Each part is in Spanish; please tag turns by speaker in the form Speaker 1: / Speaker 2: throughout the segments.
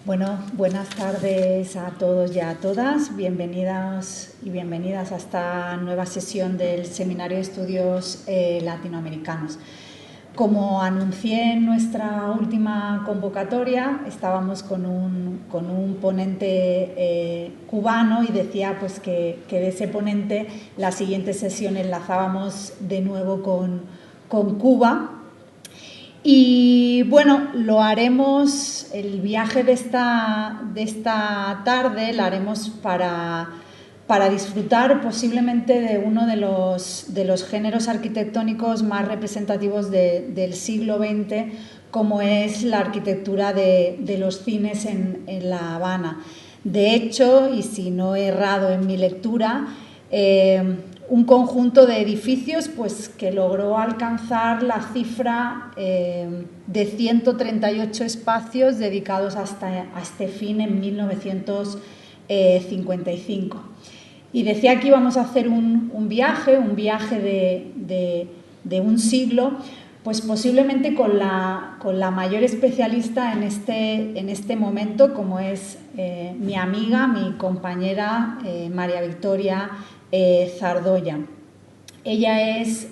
Speaker 1: Bueno, buenas tardes a todos y a todas. Bienvenidas y bienvenidas a esta nueva sesión del Seminario de Estudios Latinoamericanos. Como anuncié en nuestra última convocatoria, estábamos con un ponente cubano y decía pues, que de ese ponente la siguiente sesión enlazábamos de nuevo con Cuba. Y bueno, lo haremos, el viaje de esta tarde lo haremos para disfrutar posiblemente de uno de los géneros arquitectónicos más representativos del siglo XX, como es la arquitectura de los cines en La Habana. De hecho, y si no he errado en mi lectura, un conjunto de edificios pues, que logró alcanzar la cifra de 138 espacios dedicados a este fin en 1955. Y decía que íbamos a hacer un viaje de un siglo, pues posiblemente con la mayor especialista en este momento, como es mi amiga, mi compañera María Victoria Zardoya. Ella es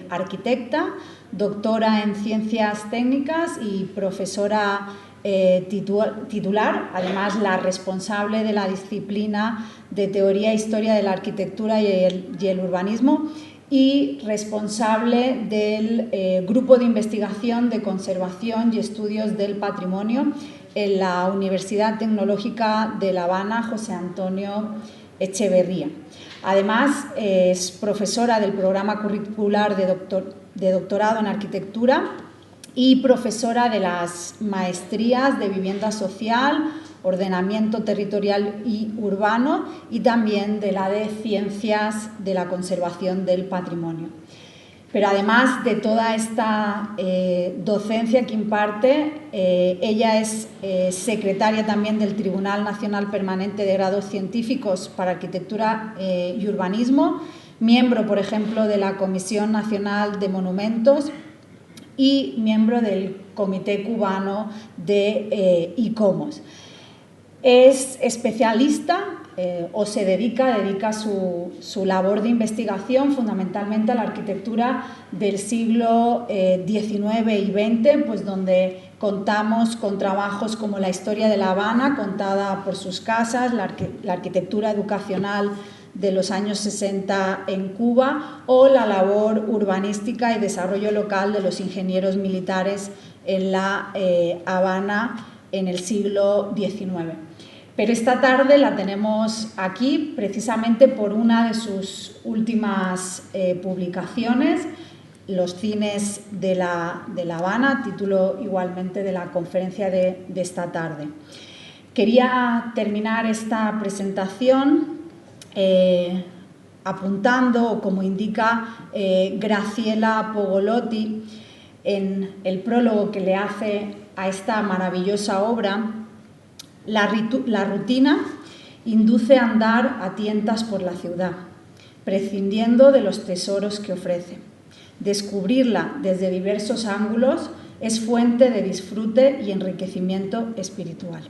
Speaker 1: arquitecta, doctora en ciencias técnicas y profesora titular, además la responsable de la disciplina de Teoría e Historia de la Arquitectura y el Urbanismo y responsable del Grupo de Investigación de Conservación y Estudios del Patrimonio en la Universidad Tecnológica de La Habana, José Antonio Echeverría. Además, es profesora del programa curricular de doctorado en arquitectura y profesora de las maestrías de vivienda social, ordenamiento territorial y urbano y también de la de ciencias de la conservación del patrimonio. Pero además de toda esta docencia que imparte, ella es secretaria también del Tribunal Nacional Permanente de Grados Científicos para Arquitectura y Urbanismo, miembro, por ejemplo, de la Comisión Nacional de Monumentos y miembro del Comité Cubano de ICOMOS. Es especialista o se dedica su labor de investigación fundamentalmente a la arquitectura del siglo XIX y XX, pues donde contamos con trabajos como la historia de La Habana, contada por sus casas, la arquitectura educacional de los años 60 en Cuba o la labor urbanística y desarrollo local de los ingenieros militares en La Habana en el siglo XIX. Pero esta tarde la tenemos aquí precisamente por una de sus últimas publicaciones, Los cines de La Habana, título igualmente de la conferencia de esta tarde. Quería terminar esta presentación apuntando, como indica Graciela Pogolotti en el prólogo que le hace a esta maravillosa obra, la rutina induce a andar a tientas por la ciudad, prescindiendo de los tesoros que ofrece. Descubrirla desde diversos ángulos es fuente de disfrute y enriquecimiento espiritual.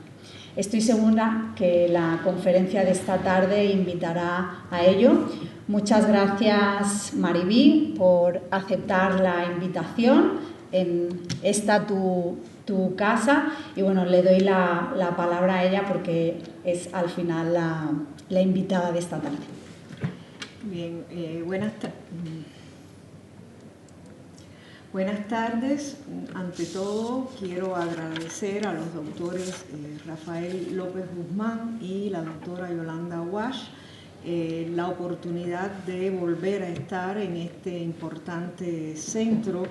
Speaker 1: Estoy segura que la conferencia de esta tarde invitará a ello. Muchas gracias, Maribí, por aceptar la invitación en esta tu casa y bueno, le doy la palabra a ella porque es al final la invitada de esta tarde.
Speaker 2: Bien, buenas tardes. Ante todo, quiero agradecer a los doctores Rafael López Guzmán y la doctora Yolanda Wash la oportunidad de volver a estar en este importante centro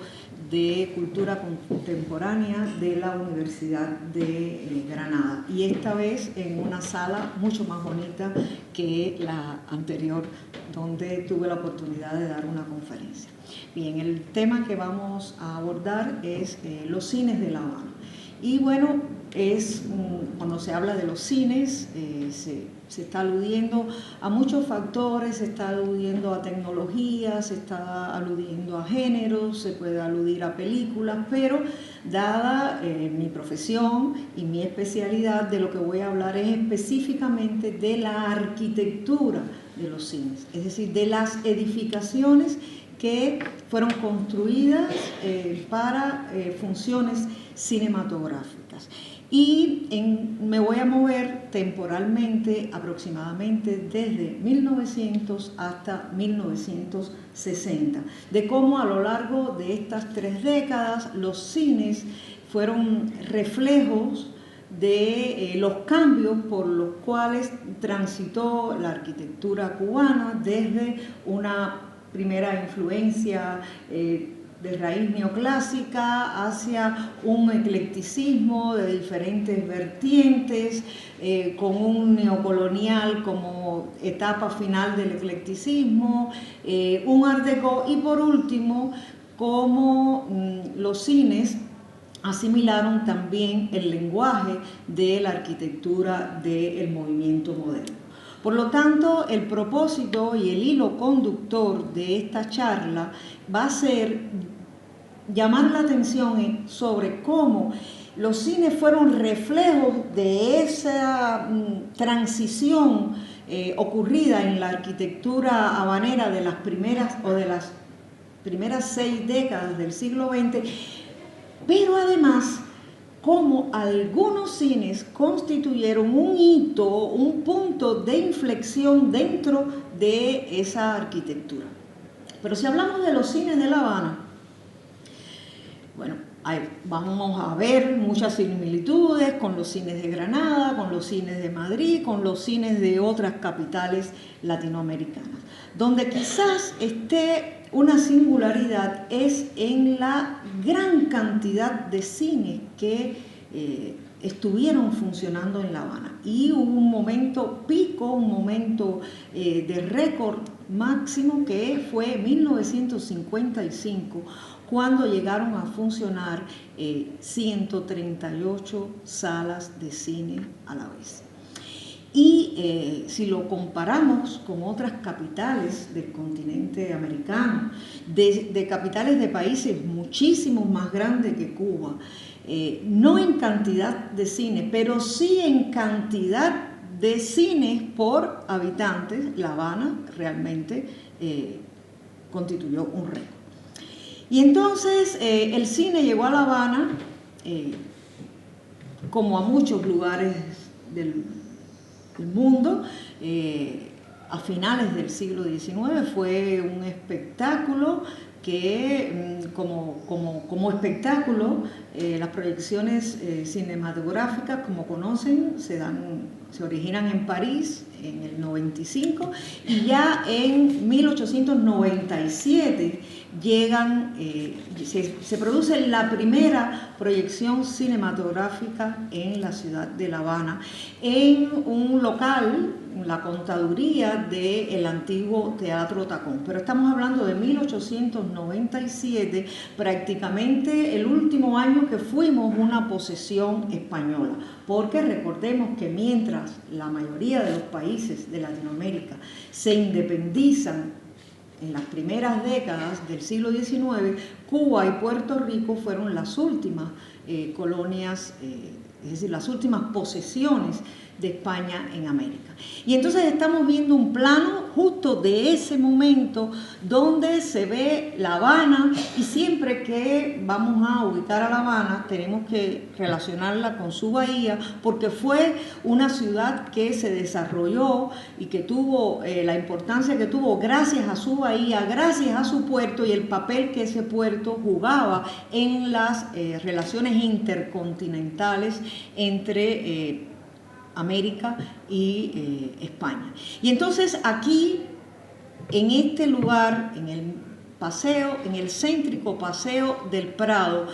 Speaker 2: de cultura contemporánea de la Universidad de Granada, y esta vez en una sala mucho más bonita que la anterior, donde tuve la oportunidad de dar una conferencia. Bien, el tema que vamos a abordar es los cines de La Habana. Y bueno, cuando se habla de los cines, se está aludiendo a muchos factores, se está aludiendo a tecnología, se está aludiendo a géneros, se puede aludir a películas, pero dada mi profesión y mi especialidad, de lo que voy a hablar es específicamente de la arquitectura de los cines, es decir, de las edificaciones que fueron construidas para funciones cinematográficas. Y me voy a mover temporalmente aproximadamente desde 1900 hasta 1960, de cómo a lo largo de estas 3 décadas los cines fueron reflejos de los cambios por los cuales transitó la arquitectura cubana desde una primera influencia de raíz neoclásica hacia un eclecticismo de diferentes vertientes, con un neocolonial como etapa final del eclecticismo, un art déco y por último como los cines asimilaron también el lenguaje de la arquitectura del movimiento moderno. Por lo tanto, el propósito y el hilo conductor de esta charla va a ser llamar la atención sobre cómo los cines fueron reflejos de esa transición ocurrida en la arquitectura habanera de las primeras 6 décadas del siglo XX, pero además cómo algunos cines constituyeron un hito, un punto de inflexión dentro de esa arquitectura. Pero si hablamos de los cines de La Habana, bueno, vamos a ver muchas similitudes con los cines de Granada, con los cines de Madrid, con los cines de otras capitales latinoamericanas. Donde quizás esté una singularidad es en la gran cantidad de cines que estuvieron funcionando en La Habana. Y hubo un momento pico, un momento de récord máximo que fue 1955, cuando llegaron a funcionar 138 salas de cine a la vez. Y si lo comparamos con otras capitales del continente americano, de capitales de países muchísimo más grandes que Cuba, no en cantidad de cine, pero sí en cantidad de cines por habitantes, La Habana realmente constituyó un récord. Y entonces el cine llegó a La Habana, como a muchos lugares del mundo, a finales del siglo XIX. Fue un espectáculo que, como espectáculo, las proyecciones cinematográficas, como conocen, se originan en París en el 95, y ya en 1897 se produce la primera proyección cinematográfica en la ciudad de La Habana, en un local, la contaduría del antiguo Teatro Tacón. Pero estamos hablando de 1897, prácticamente el último año que fuimos una posesión española, porque recordemos que mientras la mayoría de los países de Latinoamérica se independizan en las primeras décadas del siglo XIX, Cuba y Puerto Rico fueron las últimas colonias, es decir, las últimas posesiones de España en América. Y entonces estamos viendo un plano justo de ese momento donde se ve La Habana, y siempre que vamos a ubicar a La Habana tenemos que relacionarla con su bahía, porque fue una ciudad que se desarrolló y que tuvo la importancia que tuvo gracias a su bahía, gracias a su puerto y el papel que ese puerto jugaba en las relaciones intercontinentales entre América y España. Y entonces aquí, en este lugar, en el céntrico Paseo del Prado,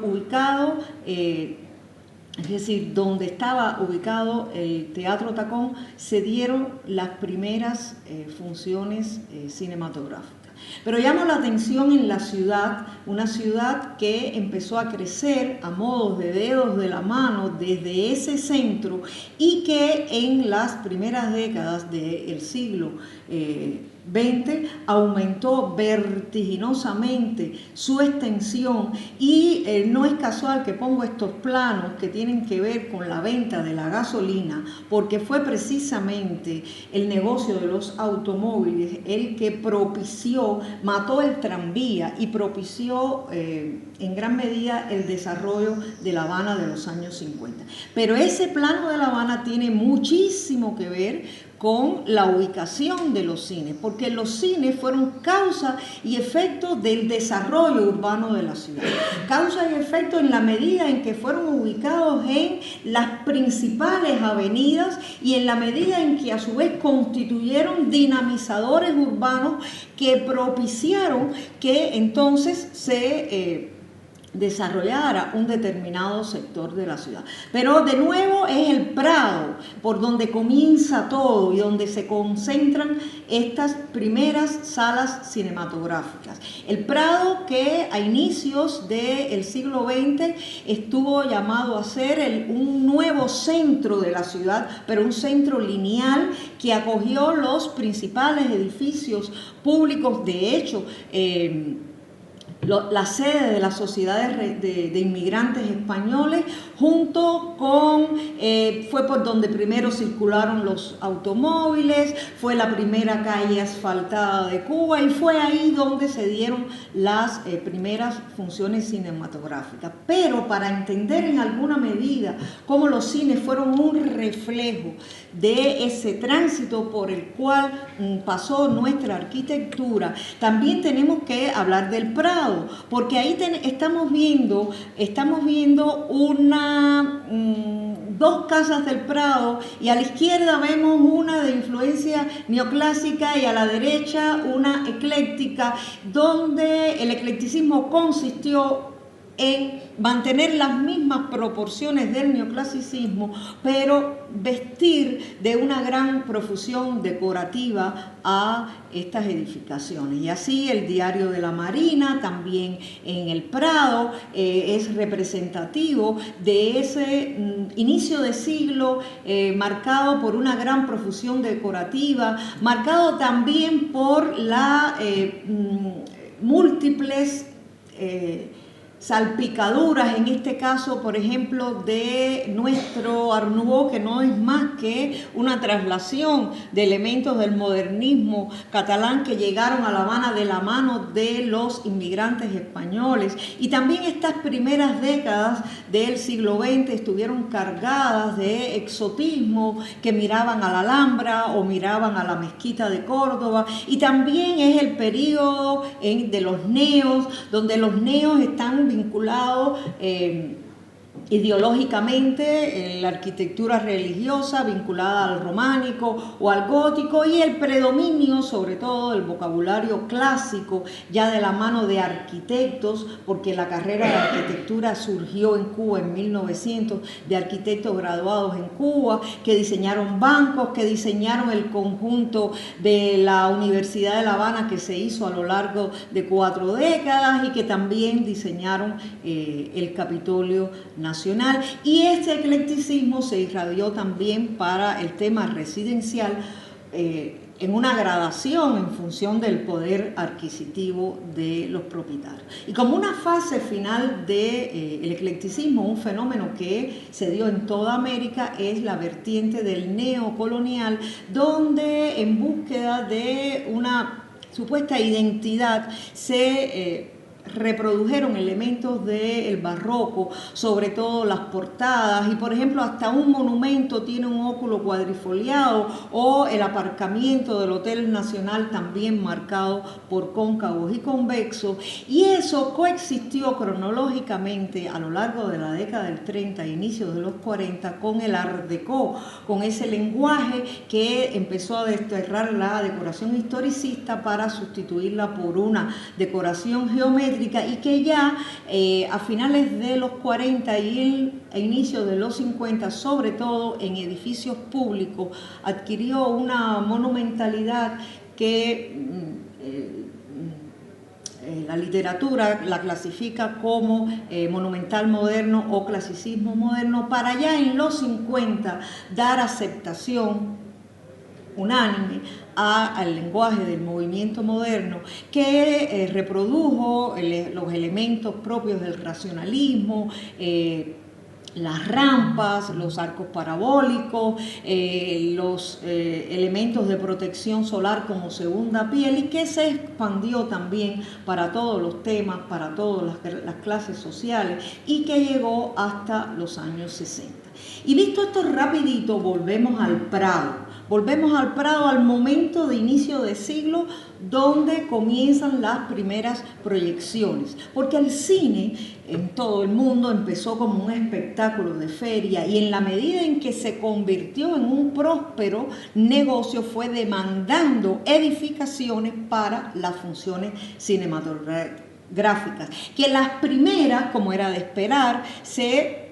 Speaker 2: ubicado, es decir, donde estaba ubicado el Teatro Tacón, se dieron las primeras funciones cinematográficas. Pero llama la atención en la ciudad, una ciudad que empezó a crecer a modos de dedos de la mano desde ese centro y que en las primeras décadas del siglo XX aumentó vertiginosamente su extensión y no es casual que pongo estos planos que tienen que ver con la venta de la gasolina, porque fue precisamente el negocio de los automóviles el que propició, mató el tranvía y propició en gran medida el desarrollo de La Habana de los años 50. Pero ese plano de La Habana tiene muchísimo que ver con la ubicación de los cines, porque los cines fueron causa y efecto del desarrollo urbano de la ciudad. Causa y efecto en la medida en que fueron ubicados en las principales avenidas y en la medida en que a su vez constituyeron dinamizadores urbanos que propiciaron que entonces se desarrollara un determinado sector de la ciudad. Pero de nuevo es el Prado por donde comienza todo y donde se concentran estas primeras salas cinematográficas. El Prado, que a inicios del siglo XX estuvo llamado a ser un nuevo centro de la ciudad, pero un centro lineal que acogió los principales edificios públicos. De hecho, la sede de las sociedades de inmigrantes españoles, junto con, fue por donde primero circularon los automóviles, fue la primera calle asfaltada de Cuba y fue ahí donde se dieron las primeras funciones cinematográficas. Pero para entender en alguna medida cómo los cines fueron un reflejo de ese tránsito por el cual pasó nuestra arquitectura, también tenemos que hablar del Prado, porque ahí estamos viendo dos casas del Prado y a la izquierda vemos una de influencia neoclásica y a la derecha una ecléctica, donde el eclecticismo consistió en mantener las mismas proporciones del neoclasicismo, pero vestir de una gran profusión decorativa a estas edificaciones. Y así el Diario de la Marina, también en el Prado, es representativo de ese inicio de siglo marcado por una gran profusión decorativa, marcado también por las múltiples salpicaduras, en este caso, por ejemplo, de nuestro Art Nouveau, que no es más que una traslación de elementos del modernismo catalán que llegaron a La Habana de la mano de los inmigrantes españoles. Y también estas primeras décadas del siglo XX estuvieron cargadas de exotismo, que miraban a la Alhambra o miraban a la Mezquita de Córdoba. Y también es el periodo de los neos, donde los neos están vinculados ideológicamente en la arquitectura religiosa vinculada al románico o al gótico, y el predominio sobre todo del vocabulario clásico ya de la mano de arquitectos, porque la carrera de arquitectura surgió en Cuba en 1900, de arquitectos graduados en Cuba que diseñaron bancos, que diseñaron el conjunto de la Universidad de La Habana que se hizo a lo largo de 4 décadas y que también diseñaron el Capitolio Nacional. Y este eclecticismo se irradió también para el tema residencial en una gradación en función del poder adquisitivo de los propietarios. Y como una fase final del eclecticismo, un fenómeno que se dio en toda América, es la vertiente del neocolonial, donde en búsqueda de una supuesta identidad se reprodujeron elementos del barroco, sobre todo las portadas, y por ejemplo hasta un monumento tiene un óculo cuadrifoliado, o el aparcamiento del Hotel Nacional también marcado por cóncavos y convexos, y eso coexistió cronológicamente a lo largo de la década del 30 e inicios de los 40 con el Art Deco, con ese lenguaje que empezó a desterrar la decoración historicista para sustituirla por una decoración geométrica, y que ya a finales de los 40 y a inicios de los 50, sobre todo en edificios públicos, adquirió una monumentalidad que la literatura la clasifica como monumental moderno o clasicismo moderno, para ya en los 50 dar aceptación unánime al lenguaje del movimiento moderno, que reprodujo los elementos propios del racionalismo, las rampas, los arcos parabólicos, los elementos de protección solar como segunda piel, y que se expandió también para todos los temas, para todas las clases sociales, y que llegó hasta los años 60. Y visto esto rapidito, volvemos al Prado. Volvemos al Prado, al momento de inicio de siglo, donde comienzan las primeras proyecciones. Porque el cine en todo el mundo empezó como un espectáculo de feria, y en la medida en que se convirtió en un próspero negocio, fue demandando edificaciones para las funciones cinematográficas, que las primeras, como era de esperar, se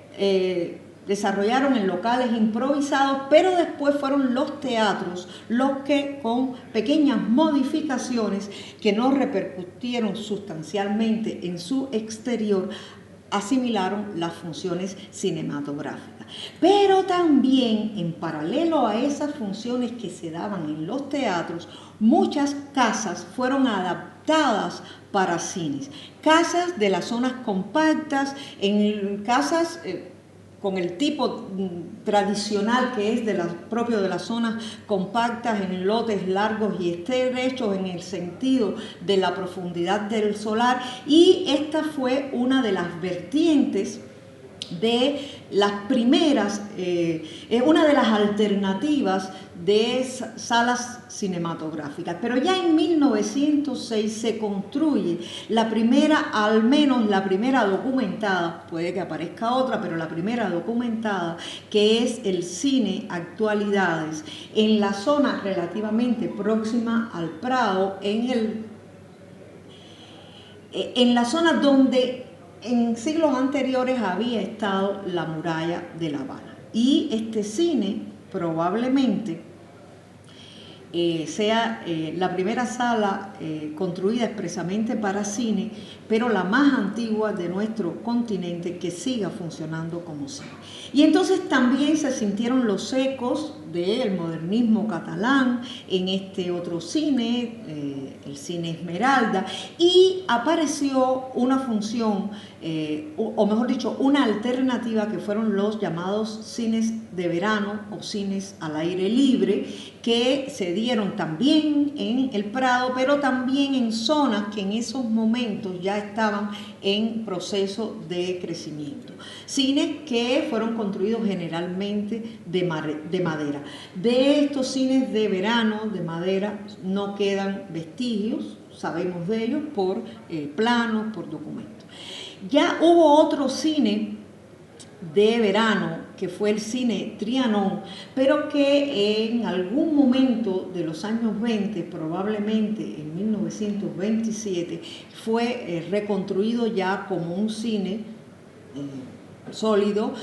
Speaker 2: desarrollaron en locales improvisados, pero después fueron los teatros los que, con pequeñas modificaciones que no repercutieron sustancialmente en su exterior, asimilaron las funciones cinematográficas. Pero también, en paralelo a esas funciones que se daban en los teatros, muchas casas fueron adaptadas para cines. Casas de las zonas compactas, en casas con el tipo tradicional que es propio de las zonas compactas, en lotes largos y estrechos, en el sentido de la profundidad del solar, y esta fue una de las vertientes de las primeras, una de las alternativas de salas cinematográficas. Pero ya en 1906 se construye la primera, al menos la primera documentada, puede que aparezca otra, pero la primera documentada, que es el Cine Actualidades, en la zona relativamente próxima al Prado, en la zona donde en siglos anteriores había estado la muralla de La Habana. Y este cine probablemente sea la primera sala construida expresamente para cine, pero la más antigua de nuestro continente que siga funcionando como cine. Y entonces también se sintieron los ecos del modernismo catalán en este otro cine, el cine Esmeralda, y apareció una función, o mejor dicho, una alternativa, que fueron los llamados cines de verano o cines al aire libre, que se dieron también en el Prado, pero también en zonas que en esos momentos ya estaban en proceso de crecimiento. Cines que fueron construidos generalmente de madera. De estos cines de verano de madera no quedan vestigios, sabemos de ellos por planos, por documentos. Ya hubo otro cine de verano, que fue el cine Trianon, pero que en algún momento de los años 20, probablemente en 1927, fue reconstruido ya como un cine sólido,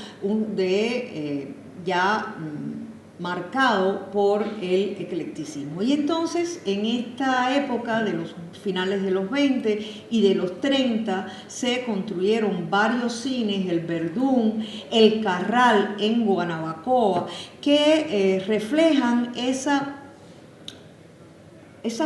Speaker 2: marcado por el eclecticismo. Y entonces, en esta época de los finales de los 20 y de los 30, se construyeron varios cines, el Verdún, el Carral en Guanabacoa, que reflejan esas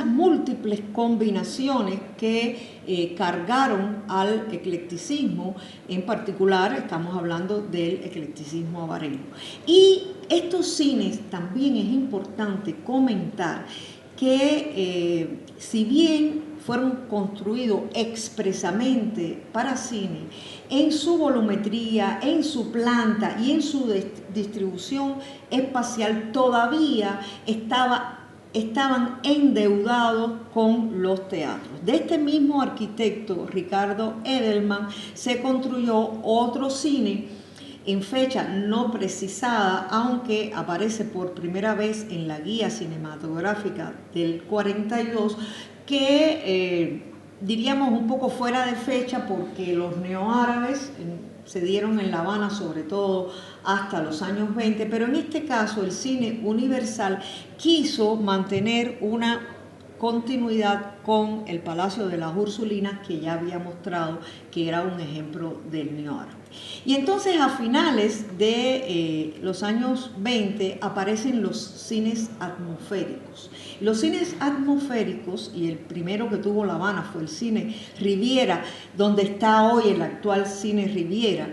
Speaker 2: múltiples combinaciones que cargaron al eclecticismo. En particular estamos hablando del eclecticismo abareño. Y estos cines, también es importante comentar que si bien fueron construidos expresamente para cine, en su volumetría, en su planta y en su distribución espacial todavía estaban endeudados con los teatros. De este mismo arquitecto, Ricardo Edelman, se construyó otro cine en fecha no precisada, aunque aparece por primera vez en la guía cinematográfica del 42, que diríamos un poco fuera de fecha, porque los neoárabes se dieron en La Habana sobre todo hasta los años 20, pero en este caso el cine universal quiso mantener una continuidad con el Palacio de las Ursulinas, que ya había mostrado que era un ejemplo del neoarte. Y entonces a finales de los años 20 aparecen los cines atmosféricos. Los cines atmosféricos, y el primero que tuvo La Habana fue el cine Riviera, donde está hoy el actual cine Riviera,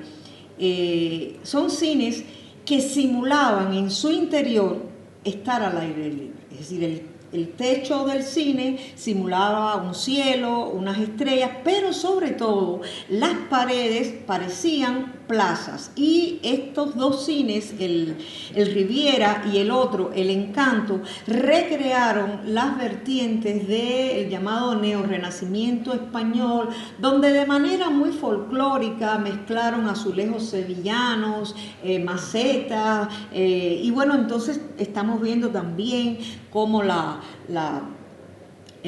Speaker 2: son cines que simulaban en su interior estar al aire libre. Es decir, el techo del cine simulaba un cielo, unas estrellas, pero sobre todo las paredes parecían plazas. Y estos dos cines, el Riviera y el otro, el Encanto, recrearon las vertientes del llamado neorrenacimiento español, donde de manera muy folclórica mezclaron azulejos sevillanos, macetas, y bueno, entonces estamos viendo también cómo el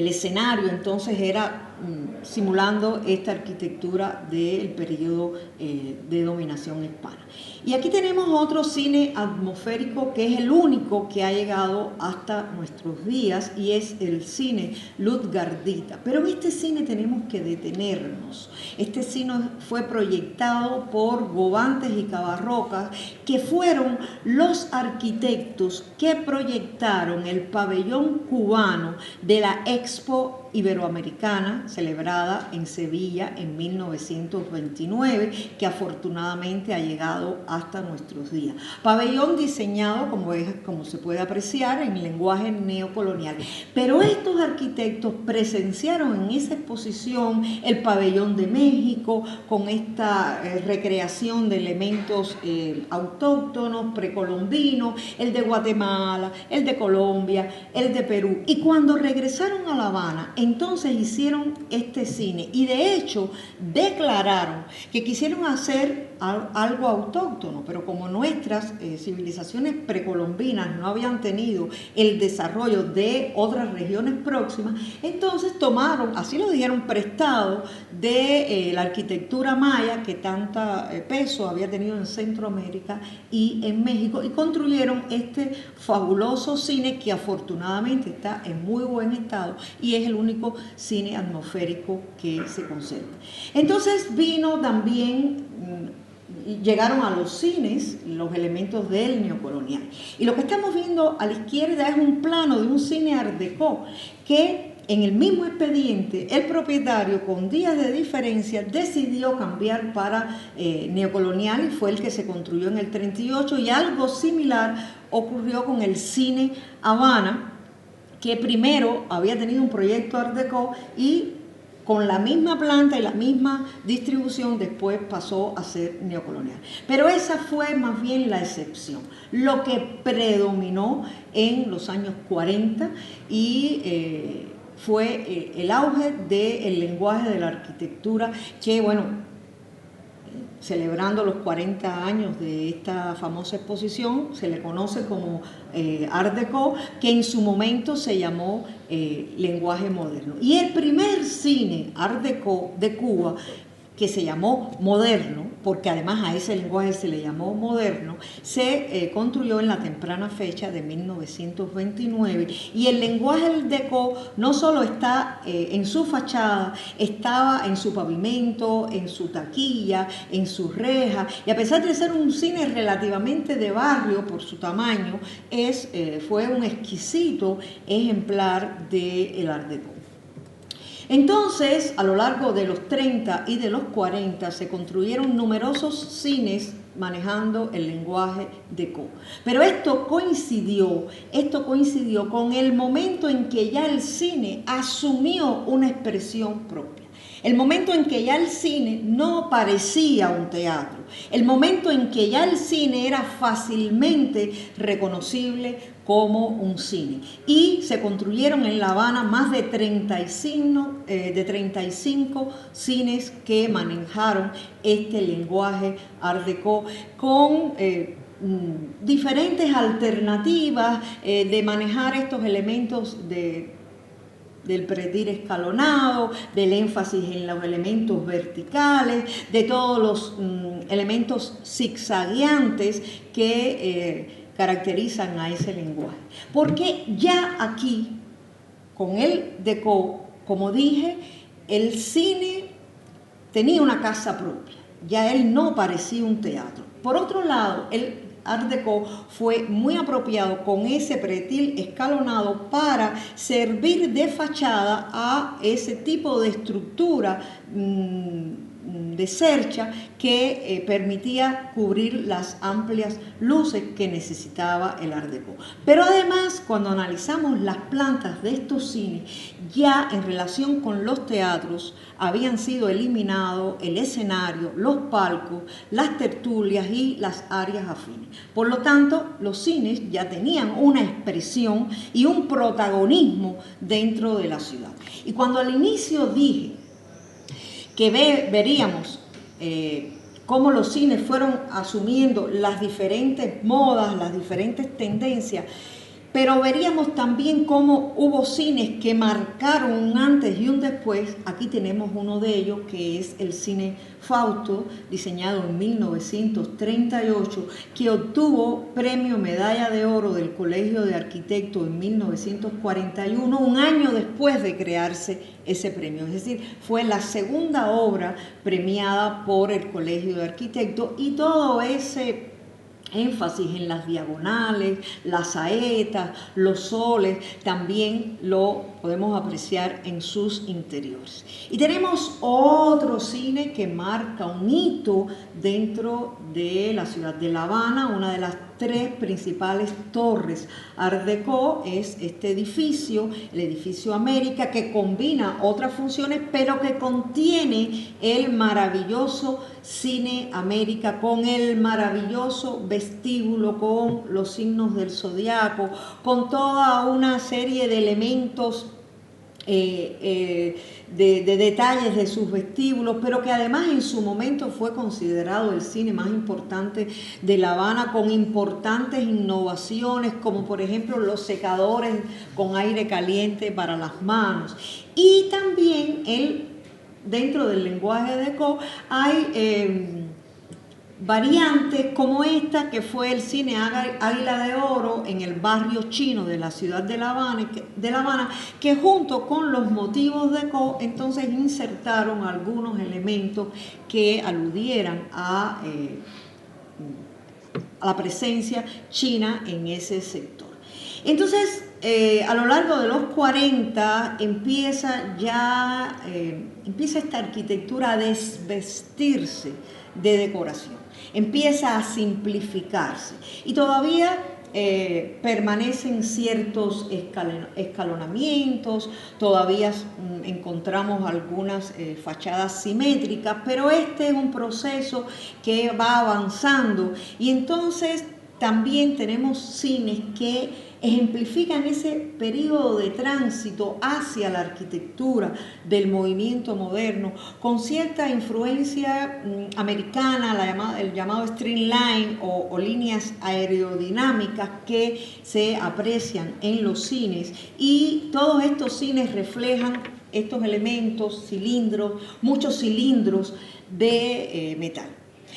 Speaker 2: escenario entonces era simulando esta arquitectura del periodo de dominación hispana. Y aquí tenemos otro cine atmosférico que es el único que ha llegado hasta nuestros días, y es el cine Lutgardita. Pero en este cine tenemos que detenernos. Este cine fue proyectado por Gobantes y Cabarrocas, que fueron los arquitectos que proyectaron el pabellón cubano de la Expo Iberoamericana, celebrada en Sevilla en 1929, que afortunadamente ha llegado hasta nuestros días. Pabellón diseñado, como se puede apreciar, en lenguaje neocolonial. Pero estos arquitectos presenciaron en esa exposición el pabellón de México, con esta recreación de elementos autóctonos, precolombinos, el de Guatemala, el de Colombia, el de Perú. Y cuando regresaron a La Habana, entonces hicieron este cine, y de hecho declararon que quisieron hacer algo autóctono, pero como nuestras civilizaciones precolombinas no habían tenido el desarrollo de otras regiones próximas, entonces tomaron, así lo dijeron, prestado de la arquitectura maya, que tanta peso había tenido en Centroamérica y en México, y construyeron este fabuloso cine que afortunadamente está en muy buen estado y es el único cine atmosférico que se conserva. Entonces vino también, llegaron a los cines los elementos del neocolonial. Y lo que estamos viendo a la izquierda es un plano de un cine Art Deco que en el mismo expediente el propietario, con días de diferencia, decidió cambiar para neocolonial, y fue el que se construyó en el 38, y algo similar ocurrió con el cine Habana, que primero había tenido un proyecto Art Deco y con la misma planta y la misma distribución después pasó a ser neocolonial. Pero esa fue más bien la excepción. Lo que predominó en los años 40 y fue el auge del lenguaje de la arquitectura, que bueno, celebrando los 40 años de esta famosa exposición, se le conoce como Art Deco, que en su momento se llamó lenguaje moderno. Y el primer cine Art Deco de Cuba, que se llamó moderno, porque además a ese lenguaje se le llamó moderno, se construyó en la temprana fecha de 1929, y el lenguaje Deco no solo está en su fachada, estaba en su pavimento, en su taquilla, en sus rejas, y a pesar de ser un cine relativamente de barrio por su tamaño, fue un exquisito ejemplar del Art Deco. Entonces, a lo largo de los 30 y de los 40 se construyeron numerosos cines manejando el lenguaje Deco. Pero esto coincidió con el momento en que ya el cine asumió una expresión propia. El momento en que ya el cine no parecía un teatro, el momento en que ya el cine era fácilmente reconocible como un cine. Y se construyeron en La Habana más de 35 cines que manejaron este lenguaje Art Deco con diferentes alternativas de manejar estos elementos del predir escalonado, del énfasis en los elementos verticales, de todos los elementos zigzagueantes que caracterizan a ese lenguaje. Porque ya aquí con el Deco, como dije, el cine tenía una casa propia, ya él no parecía un teatro. Por otro lado, el Art Deco fue muy apropiado con ese pretil escalonado para servir de fachada a ese tipo de estructura de cercha que permitía cubrir las amplias luces que necesitaba el Art Deco. Pero además, cuando analizamos las plantas de estos cines, ya en relación con los teatros habían sido eliminados el escenario, los palcos, las tertulias y las áreas afines. Por lo tanto, los cines ya tenían una expresión y un protagonismo dentro de la ciudad. Y cuando al inicio dije que veríamos cómo los cines fueron asumiendo las diferentes modas, las diferentes tendencias, pero veríamos también cómo hubo cines que marcaron un antes y un después. Aquí tenemos uno de ellos, que es el cine Fausto, diseñado en 1938, que obtuvo premio Medalla de Oro del Colegio de Arquitectos en 1941, un año después de crearse ese premio. Es decir, fue la segunda obra premiada por el Colegio de Arquitectos, y todo ese énfasis en las diagonales, las saetas, los soles, también lo podemos apreciar en sus interiores. Y tenemos otro cine que marca un hito dentro de la ciudad de La Habana. Una de las tres principales torres Art Deco es este edificio, el edificio América, que combina otras funciones, pero que contiene el maravilloso Cine América, con el maravilloso vestíbulo, con los signos del zodiaco, con toda una serie de elementos de detalles de sus vestíbulos, pero que además en su momento fue considerado el cine más importante de La Habana, con importantes innovaciones, como por ejemplo los secadores con aire caliente para las manos. Y también dentro del lenguaje Deco hay variantes como esta, que fue el cine Águila de Oro en el barrio chino de la ciudad de La Habana, que junto con los motivos Deco entonces insertaron algunos elementos que aludieran a la presencia china en ese sector. Entonces, a lo largo de los 40 empieza esta arquitectura a desvestirse de decoración, empieza a simplificarse, y todavía permanecen ciertos escalonamientos, todavía encontramos algunas fachadas simétricas, pero este es un proceso que va avanzando, y entonces también tenemos cines que ejemplifican ese periodo de tránsito hacia la arquitectura del movimiento moderno, con cierta influencia americana, el llamado streamline o líneas aerodinámicas que se aprecian en los cines, y todos estos cines reflejan estos elementos, muchos cilindros de metal.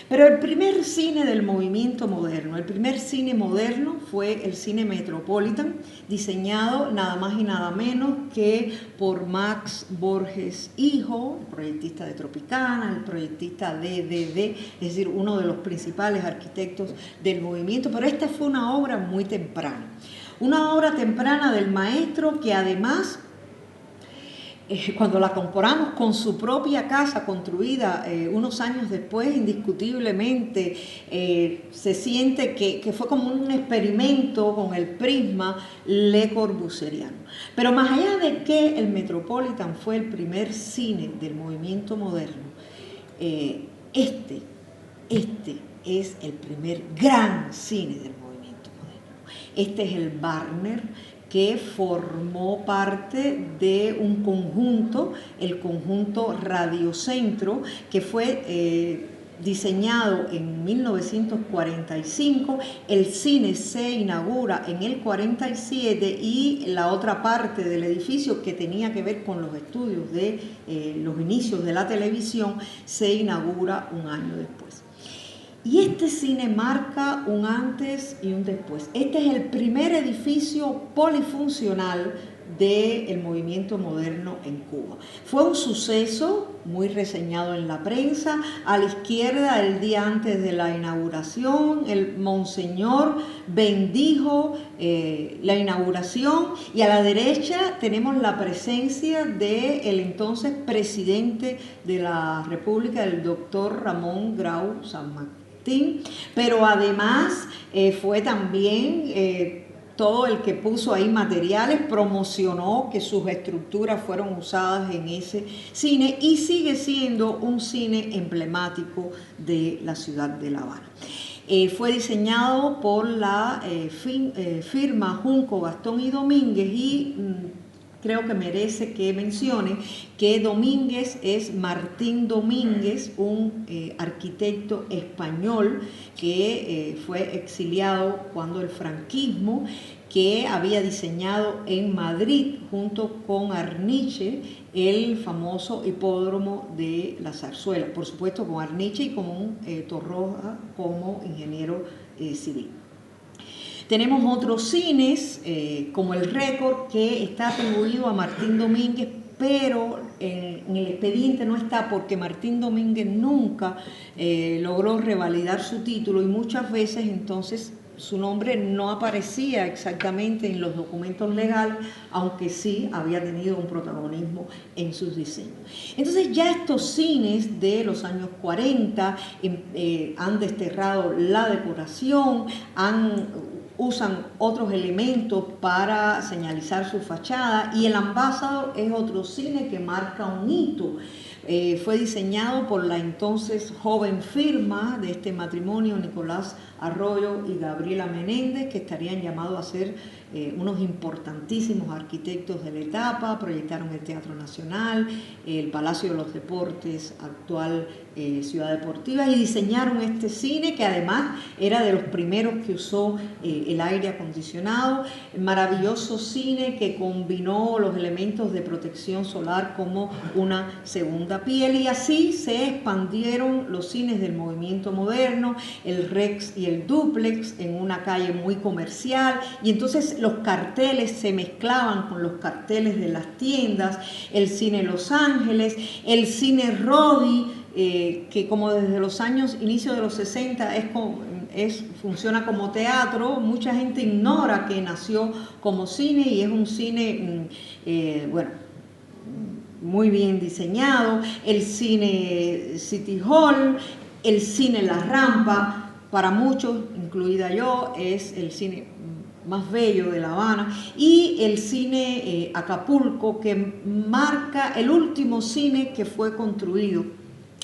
Speaker 2: Pero el primer cine del movimiento moderno, el primer cine moderno fue el cine Metropolitan, diseñado nada más y nada menos que por Max Borges Hijo, el proyectista de Tropicana, el proyectista de DDD, es decir, uno de los principales arquitectos del movimiento. Pero esta fue una obra muy temprana, una obra temprana del maestro, que además, cuando la comparamos con su propia casa construida unos años después, indiscutiblemente se siente que fue como un experimento con el prisma Le Corbusieriano. Pero más allá de que el Metropolitan fue el primer cine del movimiento moderno, este es el primer gran cine del movimiento moderno. Este es el Barner, que formó parte de un conjunto, el conjunto Radiocentro, que fue diseñado en 1945. El cine se inaugura en el 47, y la otra parte del edificio, que tenía que ver con los estudios de los inicios de la televisión, se inaugura un año después. Y este cine marca un antes y un después. Este es el primer edificio polifuncional del movimiento moderno en Cuba. Fue un suceso muy reseñado en la prensa. A la izquierda, el día antes de la inauguración, el monseñor bendijo la inauguración, y a la derecha tenemos la presencia del entonces presidente de la República, el doctor Ramón Grau San Martín, pero además fue también todo el que puso ahí materiales, promocionó que sus estructuras fueron usadas en ese cine, y sigue siendo un cine emblemático de la ciudad de La Habana. Fue diseñado por la firma Junco, Gastón y Domínguez, y creo que merece que mencione que Domínguez es Martín Domínguez, un arquitecto español que fue exiliado cuando el franquismo, que había diseñado en Madrid junto con Arniche el famoso hipódromo de la Zarzuela, por supuesto con Arniche y con Torroja como ingeniero civil. Tenemos otros cines, como el Récord, que está atribuido a Martín Domínguez, pero en el expediente no está porque Martín Domínguez nunca logró revalidar su título, y muchas veces entonces su nombre no aparecía exactamente en los documentos legales, aunque sí había tenido un protagonismo en sus diseños. Entonces ya estos cines de los años 40 han desterrado la decoración, usan otros elementos para señalizar su fachada, y el Ambassador es otro cine que marca un hito. Fue diseñado por la entonces joven firma de este matrimonio, Nicolás Arroyo y Gabriela Menéndez, que estarían llamados a ser unos importantísimos arquitectos de la etapa. Proyectaron el Teatro Nacional, el Palacio de los Deportes, actual Ciudad Deportiva, y diseñaron este cine, que además era de los primeros que usó el aire acondicionado. Maravilloso cine que combinó los elementos de protección solar como una segunda piel, y así se expandieron los cines del movimiento moderno, el Rex y el Duplex, en una calle muy comercial, y entonces los carteles se mezclaban con los carteles de las tiendas. El cine Los Ángeles, el cine Rodi, que como desde los inicio de los 60 funciona como teatro. Mucha gente ignora que nació como cine, y es un cine, muy bien diseñado. El cine City Hall, el cine La Rampa, para muchos, incluida yo, es el cine más bello de La Habana, y el cine Acapulco, que marca el último cine que fue construido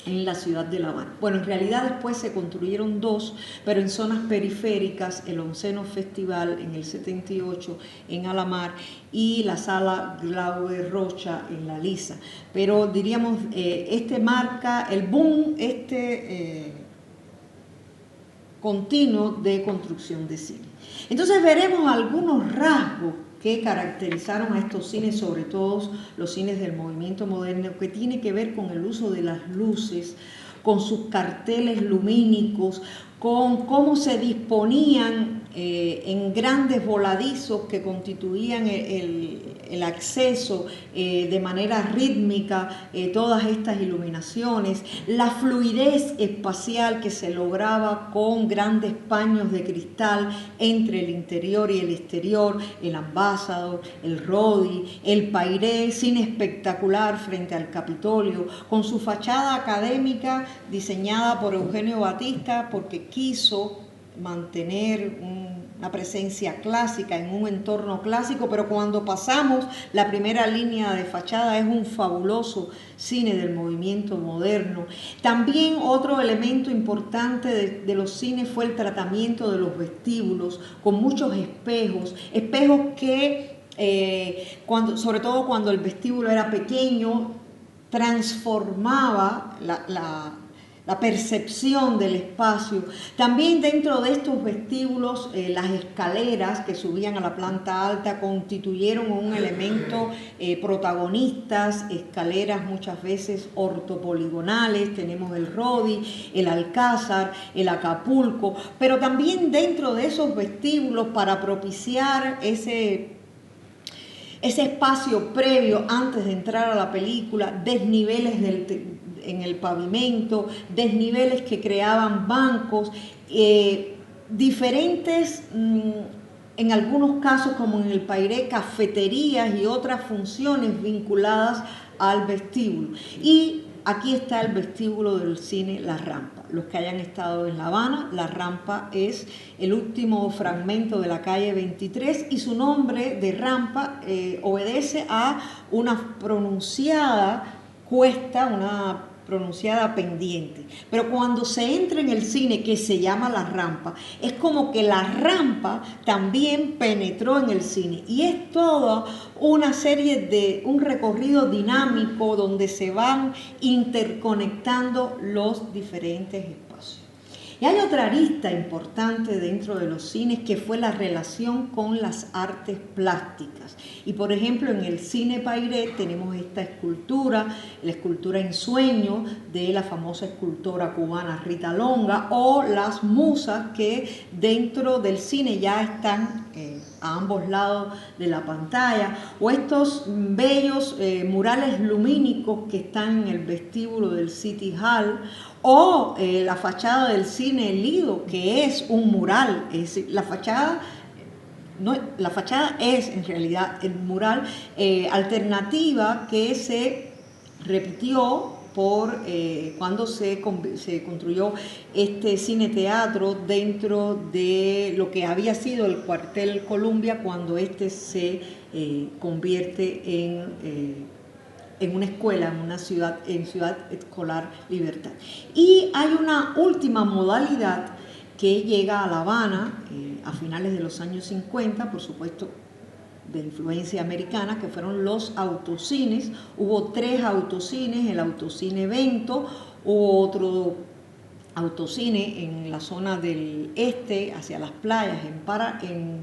Speaker 2: en la ciudad de La Habana. Bueno, en realidad después se construyeron dos, pero en zonas periféricas: el 11º Festival en el 78 en Alamar, y la Sala Glaube Rocha en La Lisa. Pero diríamos, este marca el boom continuo de construcción de cine. Entonces veremos algunos rasgos que caracterizaron a estos cines, sobre todo los cines del movimiento moderno, que tiene que ver con el uso de las luces, con sus carteles lumínicos, con cómo se disponían en grandes voladizos que constituían el acceso de manera rítmica, todas estas iluminaciones, la fluidez espacial que se lograba con grandes paños de cristal entre el interior y el exterior, el Ambassador, el Rodi, el Pairé, cine espectacular frente al Capitolio, con su fachada académica diseñada por Eugenio Batista, porque quiso mantener una presencia clásica en un entorno clásico, pero cuando pasamos la primera línea de fachada es un fabuloso cine del movimiento moderno. También otro elemento importante de los cines fue el tratamiento de los vestíbulos, con muchos espejos que sobre todo cuando el vestíbulo era pequeño, transformaba la percepción del espacio. También dentro de estos vestíbulos, las escaleras que subían a la planta alta constituyeron un elemento protagonistas, escaleras muchas veces ortopoligonales. Tenemos el Rodi, el Alcázar, el Acapulco, pero también dentro de esos vestíbulos, para propiciar ese espacio previo antes de entrar a la película, desniveles en el pavimento, desniveles que creaban bancos, diferentes, en algunos casos como en el Pairé, cafeterías y otras funciones vinculadas al vestíbulo. Y aquí está el vestíbulo del cine La Rampa. Los que hayan estado en La Habana, La Rampa es el último fragmento de la calle 23 y su nombre de rampa obedece a una pronunciada cuesta, una pronunciada pendiente. Pero cuando se entra en el cine, que se llama La Rampa, es como que la rampa también penetró en el cine y es toda una serie de un recorrido dinámico donde se van interconectando los diferentes espacios. Y hay otra arista importante dentro de los cines que fue la relación con las artes plásticas. Y por ejemplo en el cine Pairé tenemos esta escultura, la escultura en sueño de la famosa escultora cubana Rita Longa, o las musas que dentro del cine ya están a ambos lados de la pantalla, o estos bellos murales lumínicos que están en el vestíbulo del City Hall, o la fachada del cine Lido, que es un mural, es decir, la fachada es en realidad el mural alternativa que se repitió por cuando se construyó este cine teatro dentro de lo que había sido el cuartel Columbia, cuando este se convierte en una escuela, en Ciudad Escolar Libertad. Y hay una última modalidad que llega a La Habana a finales de los años 50, por supuesto de influencia americana, que fueron los autocines. Hubo 3 autocines, el autocine Bento, hubo otro autocine en la zona del este, hacia las playas, en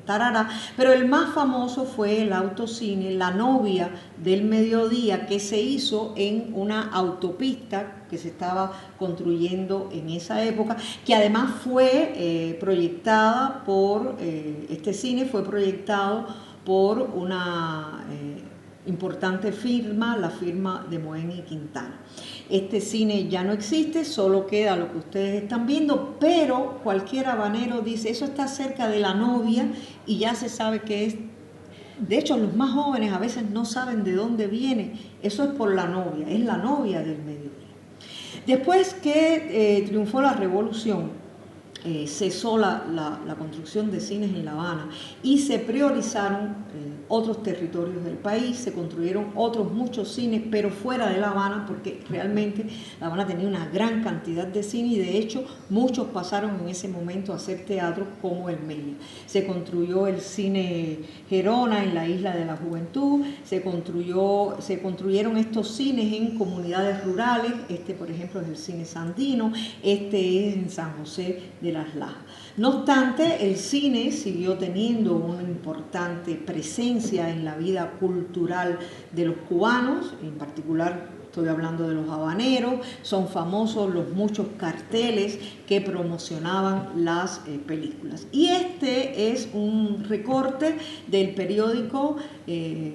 Speaker 2: Tarará, pero el más famoso fue el autocine La Novia del Mediodía, que se hizo en una autopista que se estaba construyendo en esa época, que además fue proyectada por, este cine fue proyectado por una importante firma, la firma de Moen y Quintana. Este cine ya no existe, solo queda lo que ustedes están viendo, pero cualquier habanero dice, eso está cerca de La Novia y ya se sabe que es. De hecho, los más jóvenes a veces no saben de dónde viene, eso es por La Novia, es La Novia del Mediodía. Después que triunfó la revolución, cesó la construcción de cines en La Habana y se priorizaron otros territorios del país, se construyeron otros muchos cines, pero fuera de La Habana, porque realmente La Habana tenía una gran cantidad de cines y de hecho muchos pasaron en ese momento a hacer teatro, como el Mella. Se construyó el cine Gerona en la Isla de la Juventud, se construyeron estos cines en comunidades rurales, este por ejemplo es el cine Sandino, este es en San José de Las Lajas. No obstante, el cine siguió teniendo una importante presencia en la vida cultural de los cubanos, en particular estoy hablando de los habaneros. Son famosos los muchos carteles que promocionaban las películas. Y este es un recorte del periódico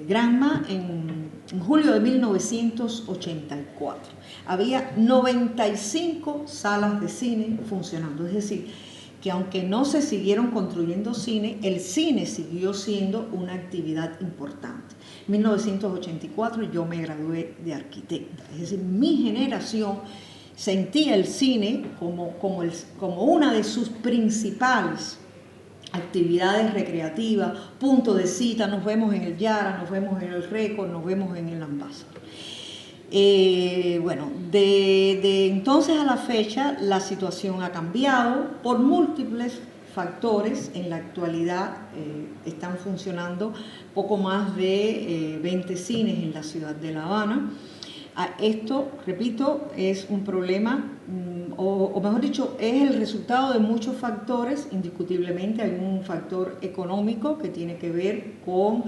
Speaker 2: Granma en julio de 1984. Había 95 salas de cine funcionando, es decir, que aunque no se siguieron construyendo cine, el cine siguió siendo una actividad importante. En 1984 yo me gradué de arquitecta, es decir, mi generación sentía el cine como una de sus principales actividades recreativas, punto de cita. Nos vemos en el Yara, nos vemos en el Récord, nos vemos en el Ambassador. Bueno, de entonces a la fecha la situación ha cambiado por múltiples factores. En la actualidad están funcionando poco más de 20 cines en la ciudad de La Habana. Esto, repito, es un problema, o mejor dicho, es el resultado de muchos factores. Indiscutiblemente hay un factor económico que tiene que ver con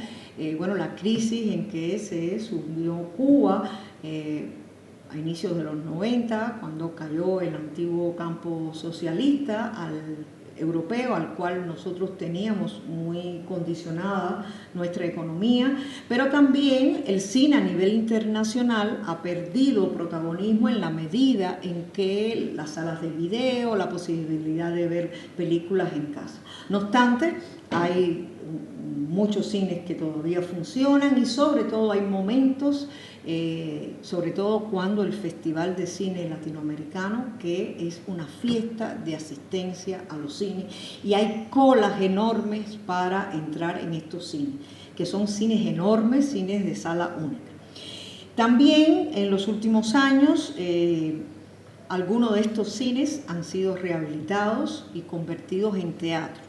Speaker 2: bueno, la crisis en que se subió Cuba a inicios de los 90, cuando cayó el antiguo campo socialista al europeo, al cual nosotros teníamos muy condicionada nuestra economía, pero también el cine a nivel internacional ha perdido protagonismo en la medida en que las salas de video, la posibilidad de ver películas en casa. No obstante, hay muchos cines que todavía funcionan y sobre todo hay momentos, sobre todo cuando el Festival de Cine Latinoamericano, que es una fiesta de asistencia a los cines, y hay colas enormes para entrar en estos cines, que son cines enormes, cines de sala única. También en los últimos años, algunos de estos cines han sido rehabilitados y convertidos en teatro.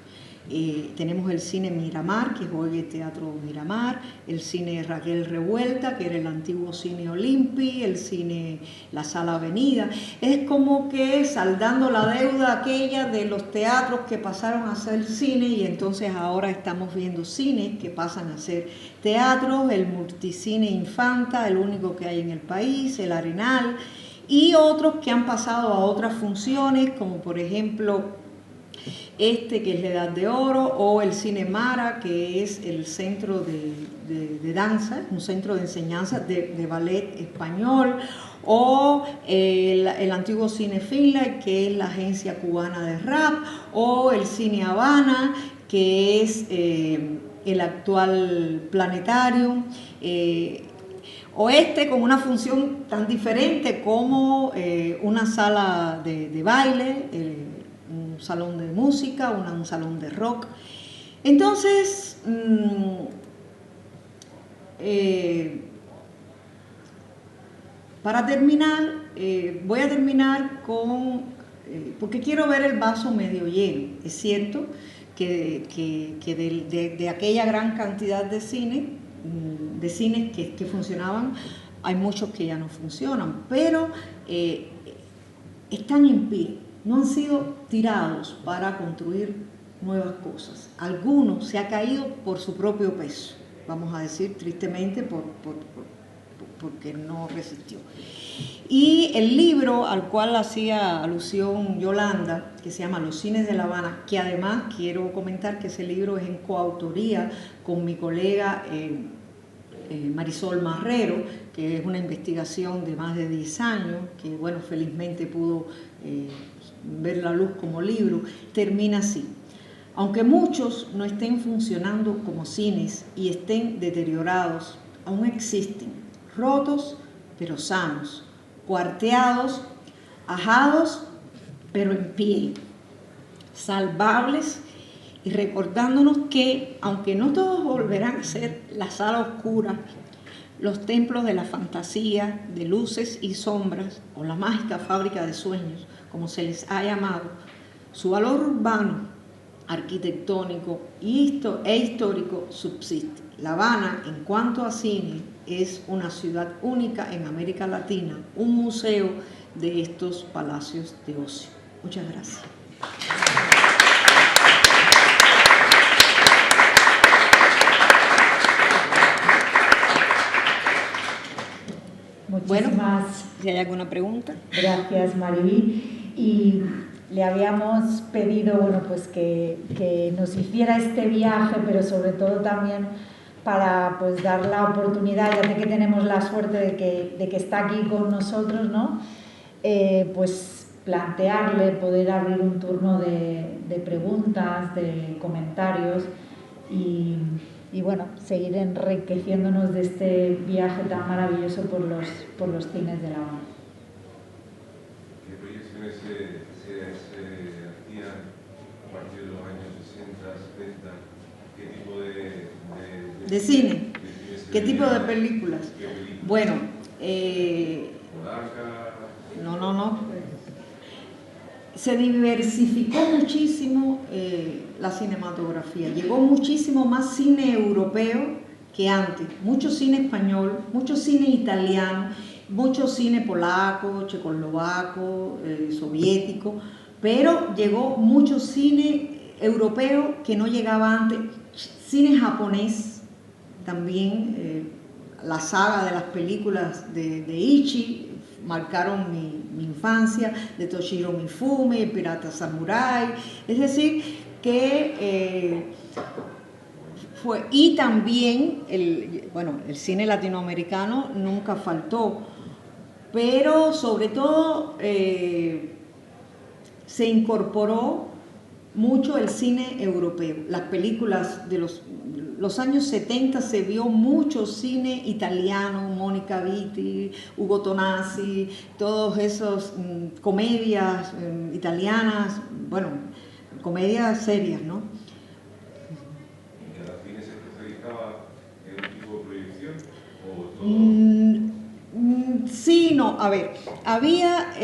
Speaker 2: Tenemos el cine Miramar, que es hoy el Teatro Miramar, el cine Raquel Revuelta, que era el antiguo cine Olympi, el cine La Sala Avenida. Es como que saldando la deuda aquella de los teatros que pasaron a ser cine, y entonces ahora estamos viendo cines que pasan a ser teatros, el Multicine Infanta, el único que hay en el país, el Arenal, y otros que han pasado a otras funciones, como por ejemplo que es la Edad de Oro, o el Cine Mara, que es el centro de danza, un centro de enseñanza de ballet español, o el antiguo Cine Finlay, que es la agencia cubana de rap, o el Cine Habana, que es el actual planetario, o con una función tan diferente como una sala de baile, un salón de música, un salón de rock. Entonces, para terminar, voy a terminar con, porque quiero ver el vaso medio lleno. Es cierto que de aquella gran cantidad de cines que funcionaban, hay muchos que ya no funcionan, pero están en pie. No han sido tirados para construir nuevas cosas. Algunos se ha caído por su propio peso, vamos a decir tristemente, porque no resistió. Y el libro al cual hacía alusión Yolanda, que se llama Los cines de La Habana, que además quiero comentar que ese libro es en coautoría con mi colega Marisol Marrero, que es una investigación de más de 10 años, que bueno, felizmente pudo ver la luz como libro, termina así. Aunque muchos no estén funcionando como cines y estén deteriorados, aún existen, rotos pero sanos, cuarteados, ajados pero en pie, salvables, y recordándonos que, aunque no todos volverán a ser la sala oscura, los templos de la fantasía, de luces y sombras, o la mágica fábrica de sueños, como se les ha llamado, su valor urbano, arquitectónico e histórico subsiste. La Habana, en cuanto a cine, es una ciudad única en América Latina, un museo de estos palacios de ocio. Muchas gracias.
Speaker 1: Muchísimas
Speaker 2: si hay alguna pregunta.
Speaker 1: Gracias, Mariví. Y le habíamos pedido, bueno, pues que nos hiciera este viaje, pero sobre todo también para pues dar la oportunidad, ya de que tenemos la suerte de que está aquí con nosotros, ¿no? Pues plantearle, poder abrir un turno de preguntas, de comentarios y bueno, seguir enriqueciéndonos de este viaje tan maravilloso por los cines de La Habana.
Speaker 3: ¿Qué proyecciones se hacían a partir de los años 60, 70? ¿Qué tipo
Speaker 2: de cine? ¿Qué tipo de películas? Bueno, no. Se diversificó muchísimo la cinematografía. Llegó muchísimo más cine europeo que antes. Mucho cine español, mucho cine italiano, mucho cine polaco, checoslovaco, soviético, pero llegó mucho cine europeo que no llegaba antes. Cine japonés también, la saga de las películas de Ichi marcaron mi infancia, de Toshiro Mifune, Pirata Samurai, es decir, que fue, y también el cine latinoamericano nunca faltó, pero sobre todo se incorporó mucho el cine europeo. Las películas de los años 70 se vio mucho cine italiano, Mónica Vitti, Ugo Tonazzi, todos esos comedias italianas, bueno, comedias serias, ¿no?
Speaker 3: ¿Y cada cine se especializaba en un tipo de proyección o todo?
Speaker 2: Sí, no, a ver, había,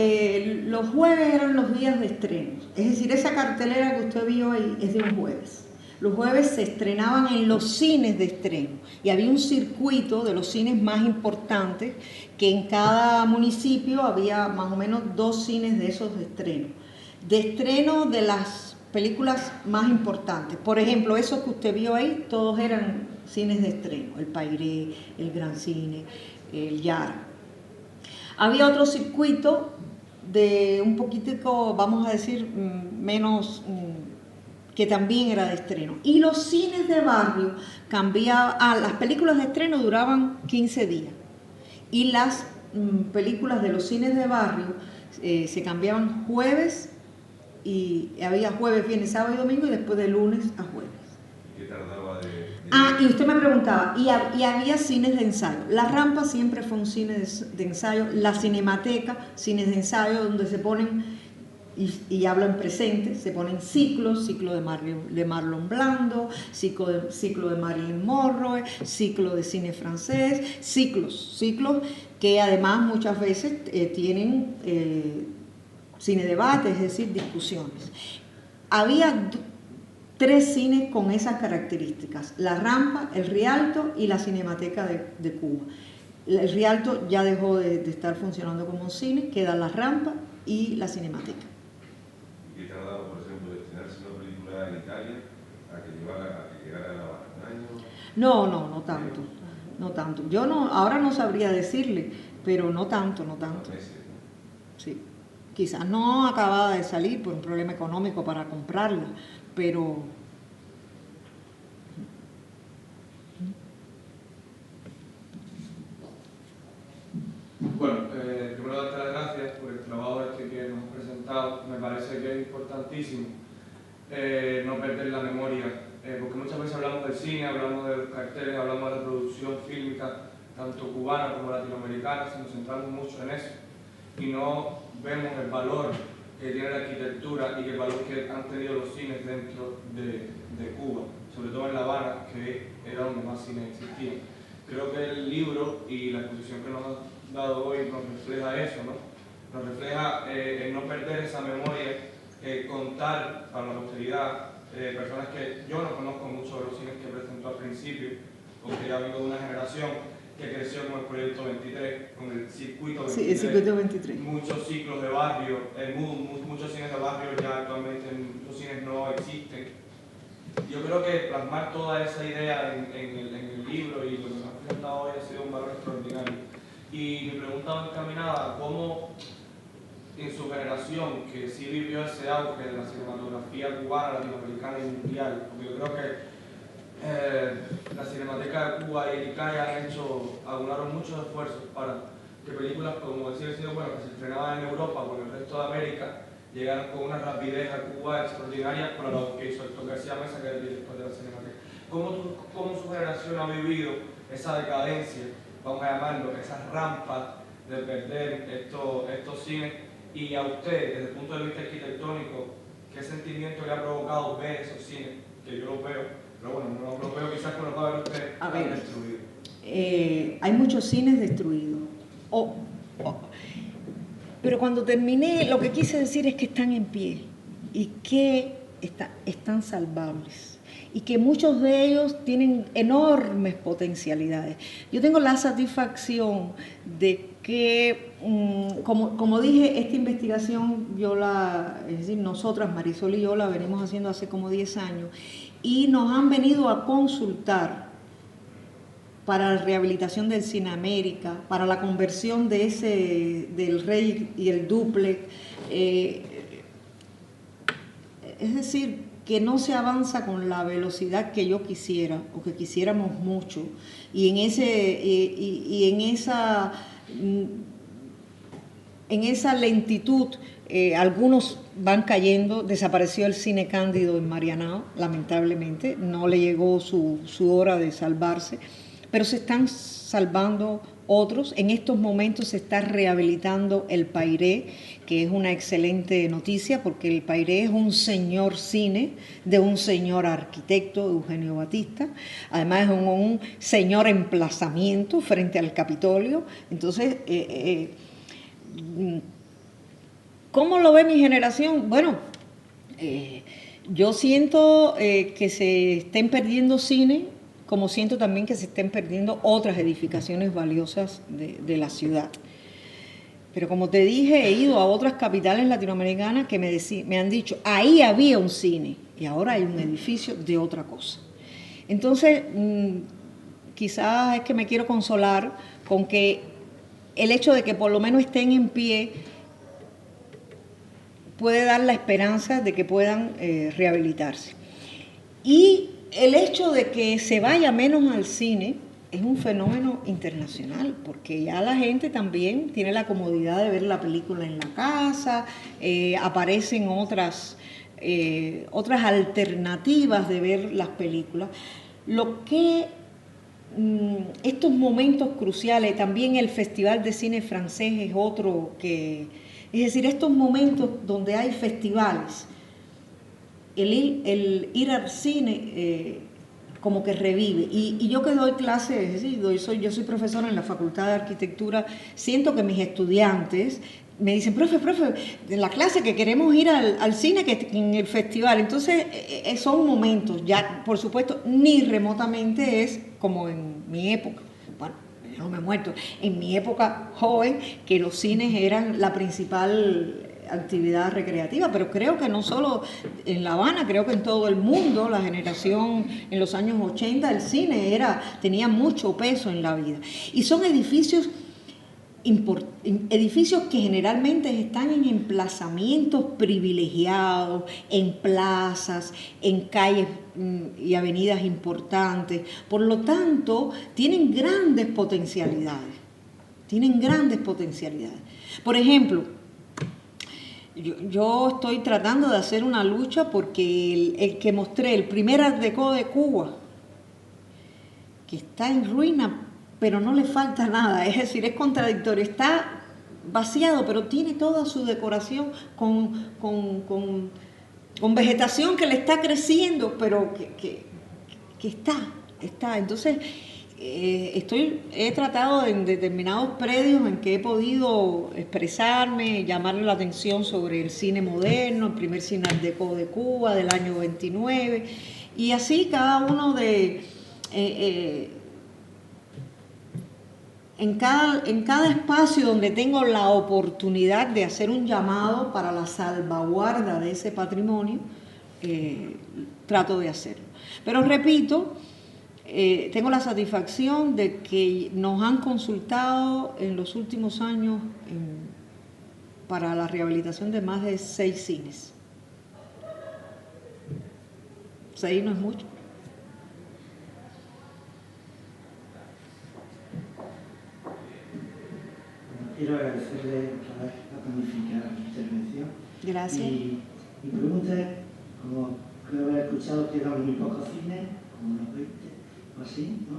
Speaker 2: los jueves eran los días de estreno, es decir, esa cartelera que usted vio ahí es de un jueves. Los jueves se estrenaban en los cines de estreno y había un circuito de los cines más importantes que en cada municipio había más o menos 2 cines de esos de estreno de las películas más importantes. Por ejemplo, esos que usted vio ahí, todos eran cines de estreno, el Pairé, el Gran Cine, el Yara. Había otro circuito de un poquitico, vamos a decir, menos, que también era de estreno. Y los cines de barrio cambiaban, las películas de estreno duraban 15 días. Y las películas de los cines de barrio se cambiaban jueves, y había jueves, viernes, sábado y domingo, y después de lunes a jueves.
Speaker 3: ¿Qué tardaba de...?
Speaker 2: Y usted me preguntaba, y había cines de ensayo. La Rampa siempre fue un cine de ensayo, la Cinemateca, cines de ensayo donde se ponen, y hablo en presente, se ponen ciclo de Marlon Brando, ciclo de Marilyn Monroe, ciclo de cine francés, ciclos que además muchas veces tienen cine debate, es decir, discusiones. Había 3 cines con esas características: La Rampa, el Rialto y la Cinemateca de Cuba. El Rialto ya dejó de estar funcionando como un cine, queda La Rampa y la Cinemateca.
Speaker 3: ¿Y qué tardaba, por ejemplo, de estrenarse una película en Italia a que llegara a La Habana? ¿Un año?
Speaker 2: No tanto. Yo ahora no sabría decirle, pero no tanto.
Speaker 3: Meses.
Speaker 2: Sí. Quizás no acababa de salir por un problema económico para comprarla, pero...
Speaker 4: Bueno, primero darte las gracias por el trabajo que nos has presentado. Me parece que es importantísimo no perder la memoria, porque muchas veces hablamos del cine, hablamos de los carteles, hablamos de la producción fílmica, tanto cubana como latinoamericana, si nos centramos mucho en eso y no vemos el valor que tiene la arquitectura y el valor que han tenido los cines dentro de Cuba, sobre todo en La Habana, que era donde más cine existía. Creo que el libro y la exposición que nos ha dado hoy nos refleja eso, ¿no? Nos refleja el no perder esa memoria, contar para la posteridad personas que yo no conozco mucho de los cines que presentó al principio, porque ya vengo de una generación que creció con el Proyecto 23, con el Circuito 23,
Speaker 2: sí, el Circuito 23.
Speaker 4: Muchos ciclos de barrio, muchos cines de barrio ya actualmente, muchos cines no existen. Yo creo que plasmar toda esa idea en el libro y lo que nos ha presentado hoy ha sido un valor extraordinario. Y mi pregunta va encaminada a cómo en su generación, que sí vivió ese auge de la cinematografía cubana, latinoamericana y mundial, porque yo creo que la Cinemateca de Cuba y el ICAI aunaron muchos esfuerzos para que películas como decía el señor, bueno, que se estrenaban en Europa o en el resto de América, llegaron con una rapidez a Cuba extraordinaria, con lo que hizo Héctor García Mesa, que era el director de la Cinemateca. ¿Cómo su generación ha vivido esa decadencia, vamos a llamarlo, esas rampas de perder estos cines? Y a usted, desde el punto de vista arquitectónico, ¿qué sentimiento le ha provocado ver esos cines? Que yo los veo, pero bueno, no los veo quizás con los va a ver usted destruidos.
Speaker 2: Hay muchos cines destruidos. Pero cuando terminé, lo que quise decir es que están en pie y que están salvables y que muchos de ellos tienen enormes potencialidades. Yo tengo la satisfacción de que, como dije, esta investigación es decir, nosotras, Marisol y yo, la venimos haciendo hace como 10 años y nos han venido a consultar para la rehabilitación del Cine América, para la conversión del Rey y el Dúplex. Es decir, que no se avanza con la velocidad que yo quisiera o que quisiéramos mucho, y en esa lentitud algunos van cayendo. Desapareció el Cine Cándido en Marianao, lamentablemente, no le llegó su hora de salvarse, pero se están salvando otros. En estos momentos se está rehabilitando el Pairé, que es una excelente noticia, porque el Pairé es un señor cine de un señor arquitecto, Eugenio Batista. Además es un señor emplazamiento frente al Capitolio. Entonces, ¿cómo lo ve mi generación? Bueno, yo siento que se estén perdiendo cine, como siento también que se estén perdiendo otras edificaciones valiosas de la ciudad. Pero como te dije, he ido a otras capitales latinoamericanas que me han dicho, ahí había un cine y ahora hay un edificio de otra cosa. Entonces, quizás es que me quiero consolar con que el hecho de que por lo menos estén en pie puede dar la esperanza de que puedan rehabilitarse. Y el hecho de que se vaya menos al cine es un fenómeno internacional, porque ya la gente también tiene la comodidad de ver la película en la casa, aparecen otras alternativas de ver las películas. Lo que estos momentos cruciales, también el Festival de Cine Francés es otro que... Es decir, estos momentos donde hay festivales, el ir al cine como que revive. Y yo que doy clases, es decir, yo soy profesora en la Facultad de Arquitectura, siento que mis estudiantes me dicen, profe, en la clase que queremos ir al cine que en el festival. Entonces, son momentos, ya por supuesto, ni remotamente es como en mi época. Bueno, yo no me he muerto. En mi época joven, que los cines eran la principal actividad recreativa, pero creo que no solo en La Habana, creo que en todo el mundo, la generación en los años 80, el cine tenía mucho peso en la vida. Y son edificios que generalmente están en emplazamientos privilegiados, en plazas, en calles y avenidas importantes. Por lo tanto, tienen grandes potencialidades. Por ejemplo, yo estoy tratando de hacer una lucha porque el que mostré, el primer Art Deco de Cuba, que está en ruina, pero no le falta nada, es decir, es contradictorio, está vaciado, pero tiene toda su decoración con vegetación que le está creciendo, pero que está. Entonces, he tratado en determinados predios en que he podido expresarme, llamarle la atención sobre el cine moderno, el primer cine Art Deco de Cuba del año 29, y así cada uno en cada espacio donde tengo la oportunidad de hacer un llamado para la salvaguarda de ese patrimonio, trato de hacerlo. Pero repito, tengo la satisfacción de que nos han consultado en los últimos años para la rehabilitación de más de 6 cines. 6 no es mucho.
Speaker 5: Quiero agradecerle otra vez la magnífica intervención.
Speaker 1: Gracias.
Speaker 5: Y mi pregunta es, como creo haber escuchado, quedan muy pocos cines, como unos 20 o así, ¿no?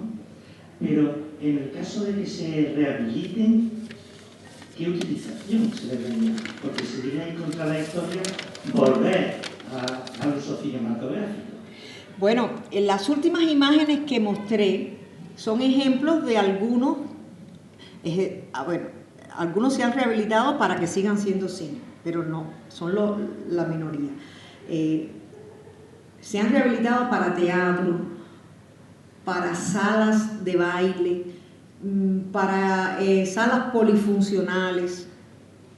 Speaker 5: Pero en el caso de que se rehabiliten, ¿qué utilización se debería? Porque sería ir contra la historia volver al uso cinematográfico.
Speaker 2: Bueno, en las últimas imágenes que mostré son ejemplos de algunos, algunos se han rehabilitado para que sigan siendo cine, pero no, son la minoría. Se han rehabilitado para teatro, para salas de baile, para salas polifuncionales,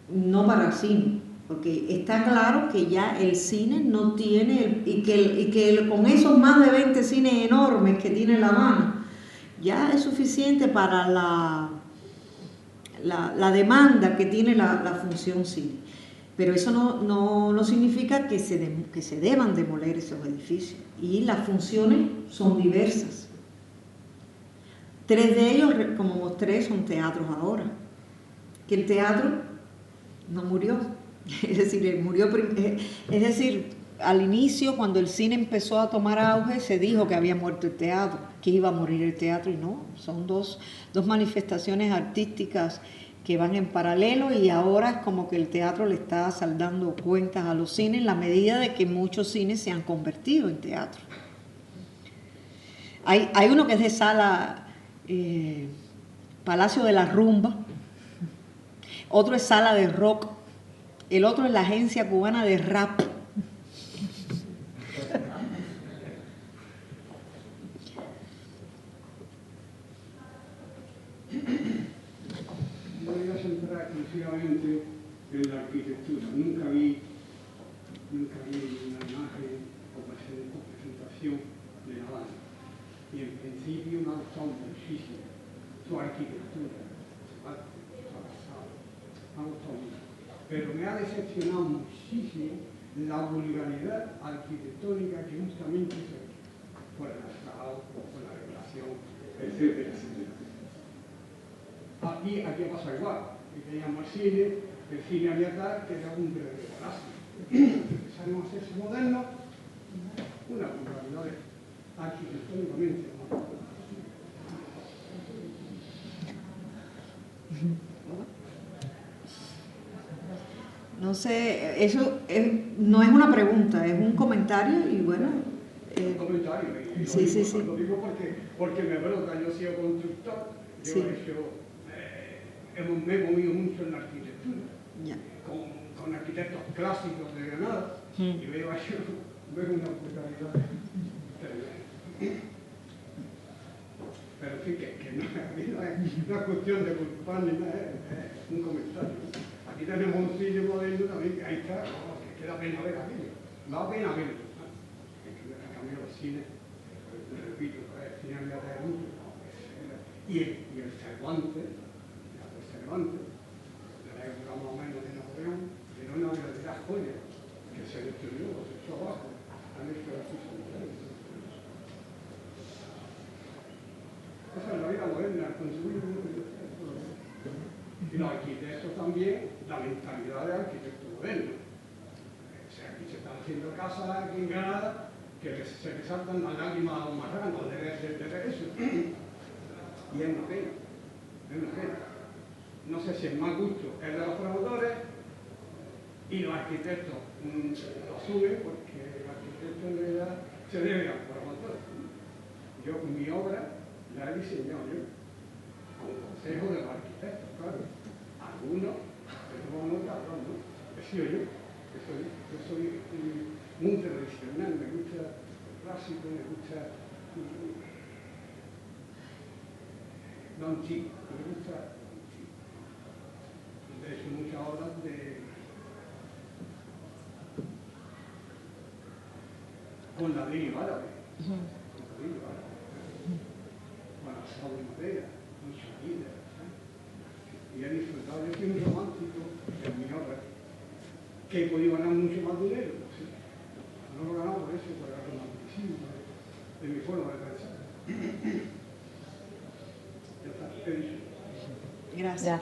Speaker 2: no para cine, porque está claro que ya el cine no tiene, y que con esos más de 20 cines enormes que tiene La Habana, ya es suficiente para la demanda que tiene la función cine. Pero eso no significa que se deban demoler esos edificios. Y las funciones son diversas. 3 de ellos, como mostré, son teatros ahora. Que el teatro no murió. Es decir, al inicio, cuando el cine empezó a tomar auge, se dijo que había muerto el teatro, que iba a morir el teatro, y no. Son dos manifestaciones artísticas que van en paralelo, y ahora es como que el teatro le está saldando cuentas a los cines en la medida de que muchos cines se han convertido en teatro. Hay uno que es de sala Palacio de la Rumba, otro es sala de rock, el otro es la Agencia Cubana de Rap.
Speaker 6: Voy a centrar exclusivamente en la arquitectura. Nunca vi una imagen o presentación de La Habana. Y en principio me ha gustado muchísimo su arquitectura, su arte, su pasado. Me ha gustado mucho. Pero me ha decepcionado muchísimo la vulgaridad arquitectónica que justamente es por el asfalto, por la regulación, etcétera, etcétera. Aquí pasa igual. Que teníamos el cine abierto, que era un verdadero palacio. Empezamos a hacerse modernos, una vulgaridad arquitectónicamente.
Speaker 2: No sé, eso no es una pregunta, es un comentario y bueno.
Speaker 6: Un comentario,
Speaker 2: Sí.
Speaker 6: Lo digo porque me brota, yo he sido constructor, yo me he movido mucho en la arquitectura, con arquitectos clásicos de Granada, y veo una brutalidad tremenda. Pero en fin, que no es una cuestión de culpar ni nada, es un comentario. Aquí tenemos un cine moderno también, que ahí está, que da pena ver aquello. Da pena verlo. En cambio los cines, repito, el cine había de mucho. Y el Cervantes, de la época más o menos de Napoleón, era una verdadera joya que se destruyó, se echó abajo. Han hecho la cosa. Esa es la vida moderna, construir un y los arquitectos también, la mentalidad del arquitecto moderno. O sea, aquí se están haciendo casas aquí en Granada que se les saltan las lágrimas a los marranos de ver eso. Y es una pena, No sé si el más gusto es de los promotores y los arquitectos lo asumen porque el arquitecto en realidad se debe a los promotores. Yo mi obra la he diseñado yo, con consejo de los arquitectos, claro. Algunos, pero no otros, ¿no? He sido yo. Yo soy muy tradicional, me gusta el clásico, me gusta lo antiguo, me gusta lo antiguo. De hecho, muchas obras con ladrillo árabe. Con de madera, con salida. Y he disfrutado. Yo soy un romántico en mi obra, que he podido ganar mucho más dinero. ¿Sí? No lo he ganado por eso, por el romanticismo de mi forma de pensar. Ya está, he dicho.
Speaker 2: Gracias.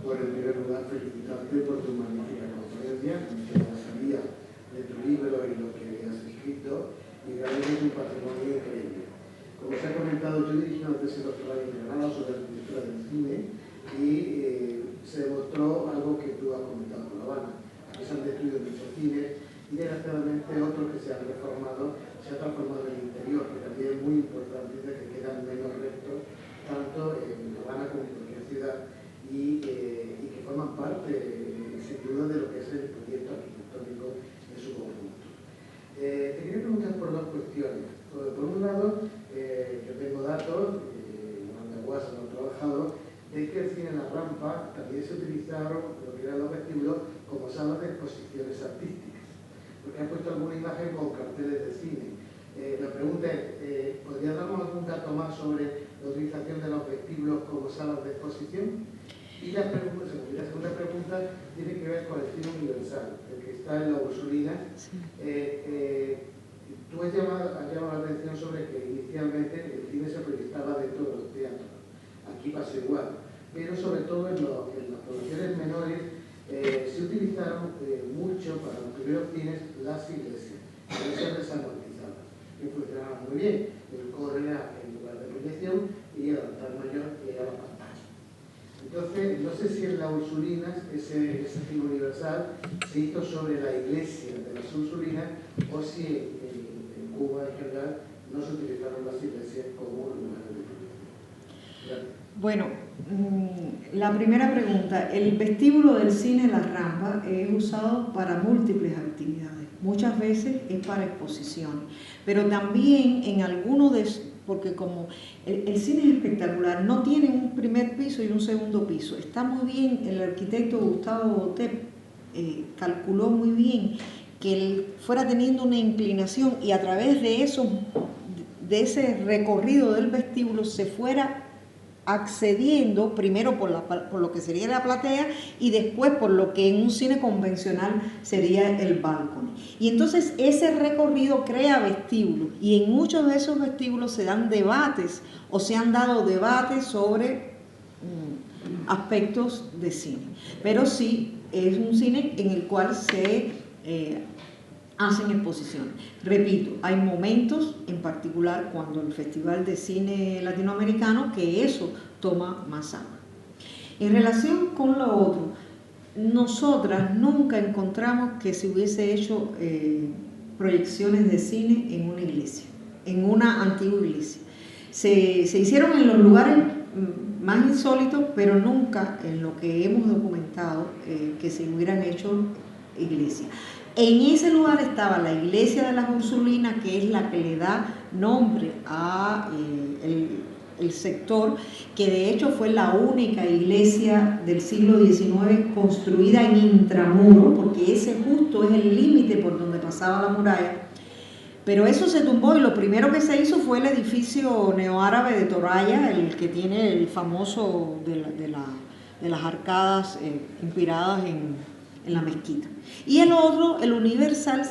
Speaker 7: Bueno, en primer lugar, felicitarte por tu magnífica conferencia, la salida de tu libro y lo que has escrito, y realmente un patrimonio increíble. Como se ha comentado, yo dirigí una tesis doctoral en Granada sobre la arquitectura del cine y se demostró algo que tú has comentado con La Habana. Aquí se han destruido muchos cines y desgraciadamente otros que se han reformado, se ha transformado en el interior, que también es muy importante, de que quedan menos restos, tanto en La Habana como en cualquier ciudad, y que forman parte, sin duda, de lo que es el proyecto arquitectónico en su conjunto. Te quería preguntar por dos cuestiones. Por un lado, yo tengo datos, Yolanda Guas lo ha trabajado, de que el cine en la Rampa también se utilizaron, lo que eran los vestíbulos, como salas de exposiciones artísticas, porque han puesto alguna imagen con carteles de cine. La pregunta es, ¿podrías darnos algún dato más sobre utilización de los vestíbulos como salas de exposición. Y la segunda pregunta tiene que ver con el cine universal, el que está en la Ursulina.
Speaker 2: Sí.
Speaker 7: Tú has llamado la atención sobre que inicialmente el cine se proyectaba dentro de los teatros. Aquí pasa igual, pero sobre todo en las poblaciones menores se utilizaron mucho para los primeros cines las iglesias desamortizadas, que funcionaban muy bien. El coro era el lugar de proyección y el altar mayor era la pantalla. Entonces, no sé si en las Ursulinas ese cine universal se hizo sobre la iglesia de las Ursulinas o si en Cuba en general no se utilizaron las iglesias como lugar de proyección. Gracias.
Speaker 2: Bueno, la primera pregunta, el vestíbulo del cine La Rampa es usado para múltiples actividades, muchas veces es para exposiciones, pero también en algunos porque como el cine es espectacular, no tiene un primer piso y un segundo piso, está muy bien, el arquitecto Gustavo Botet calculó muy bien que él fuera teniendo una inclinación y a través de ese recorrido del vestíbulo se fuera accediendo primero por lo que sería la platea y después por lo que en un cine convencional sería el balcón. Y entonces ese recorrido crea vestíbulos y en muchos de esos vestíbulos se dan debates o se han dado debates sobre aspectos de cine. Pero sí es un cine en el cual se hacen exposiciones. Repito, hay momentos, en particular cuando el Festival de Cine Latinoamericano, que eso toma más agua. En relación con lo otro, nosotras nunca encontramos que se hubiese hecho proyecciones de cine en una iglesia, en una antigua iglesia. Se hicieron en los lugares más insólitos, pero nunca en lo que hemos documentado que se hubieran hecho iglesias. En ese lugar estaba la iglesia de las Ursulinas, que es la que le da nombre a el sector, que de hecho fue la única iglesia del siglo XIX construida en intramuro, porque ese justo es el límite por donde pasaba la muralla. Pero eso se tumbó y lo primero que se hizo fue el edificio neoárabe de Toraya, el que tiene el famoso de las arcadas inspiradas en la mezquita. Y el otro, el Universal,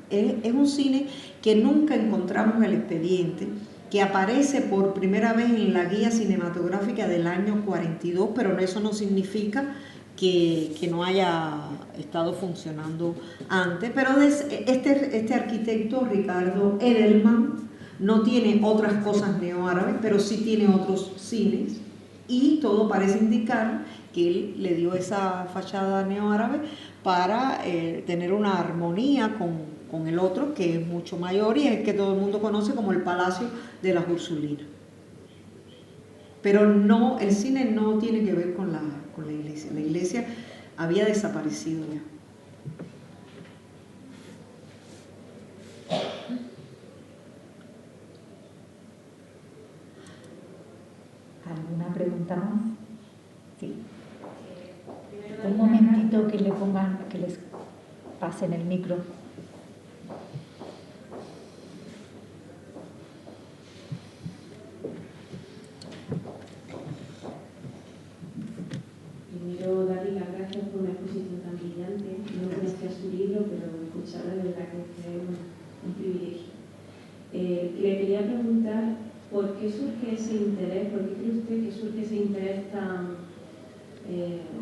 Speaker 2: es un cine que nunca encontramos en el expediente, que aparece por primera vez en la guía cinematográfica del año 42, pero eso no significa que no haya estado funcionando antes. Pero este arquitecto, Ricardo Edelman, no tiene otras cosas neoárabes, pero sí tiene otros cines, y todo parece indicar que él le dio esa fachada neoárabe para tener una armonía con el otro, que es mucho mayor y es el que todo el mundo conoce como el Palacio de las Ursulinas. Pero no, el cine no tiene que ver con la iglesia. La iglesia había desaparecido ya.
Speaker 1: ¿Alguna pregunta más? Sí. Un momentito que les pasen el micro.
Speaker 8: Primero, darle las gracias por una exposición tan brillante. No conocía su libro, pero escucharla de verdad que es un privilegio. Le quería preguntar por qué surge ese interés, por qué cree usted que surge ese interés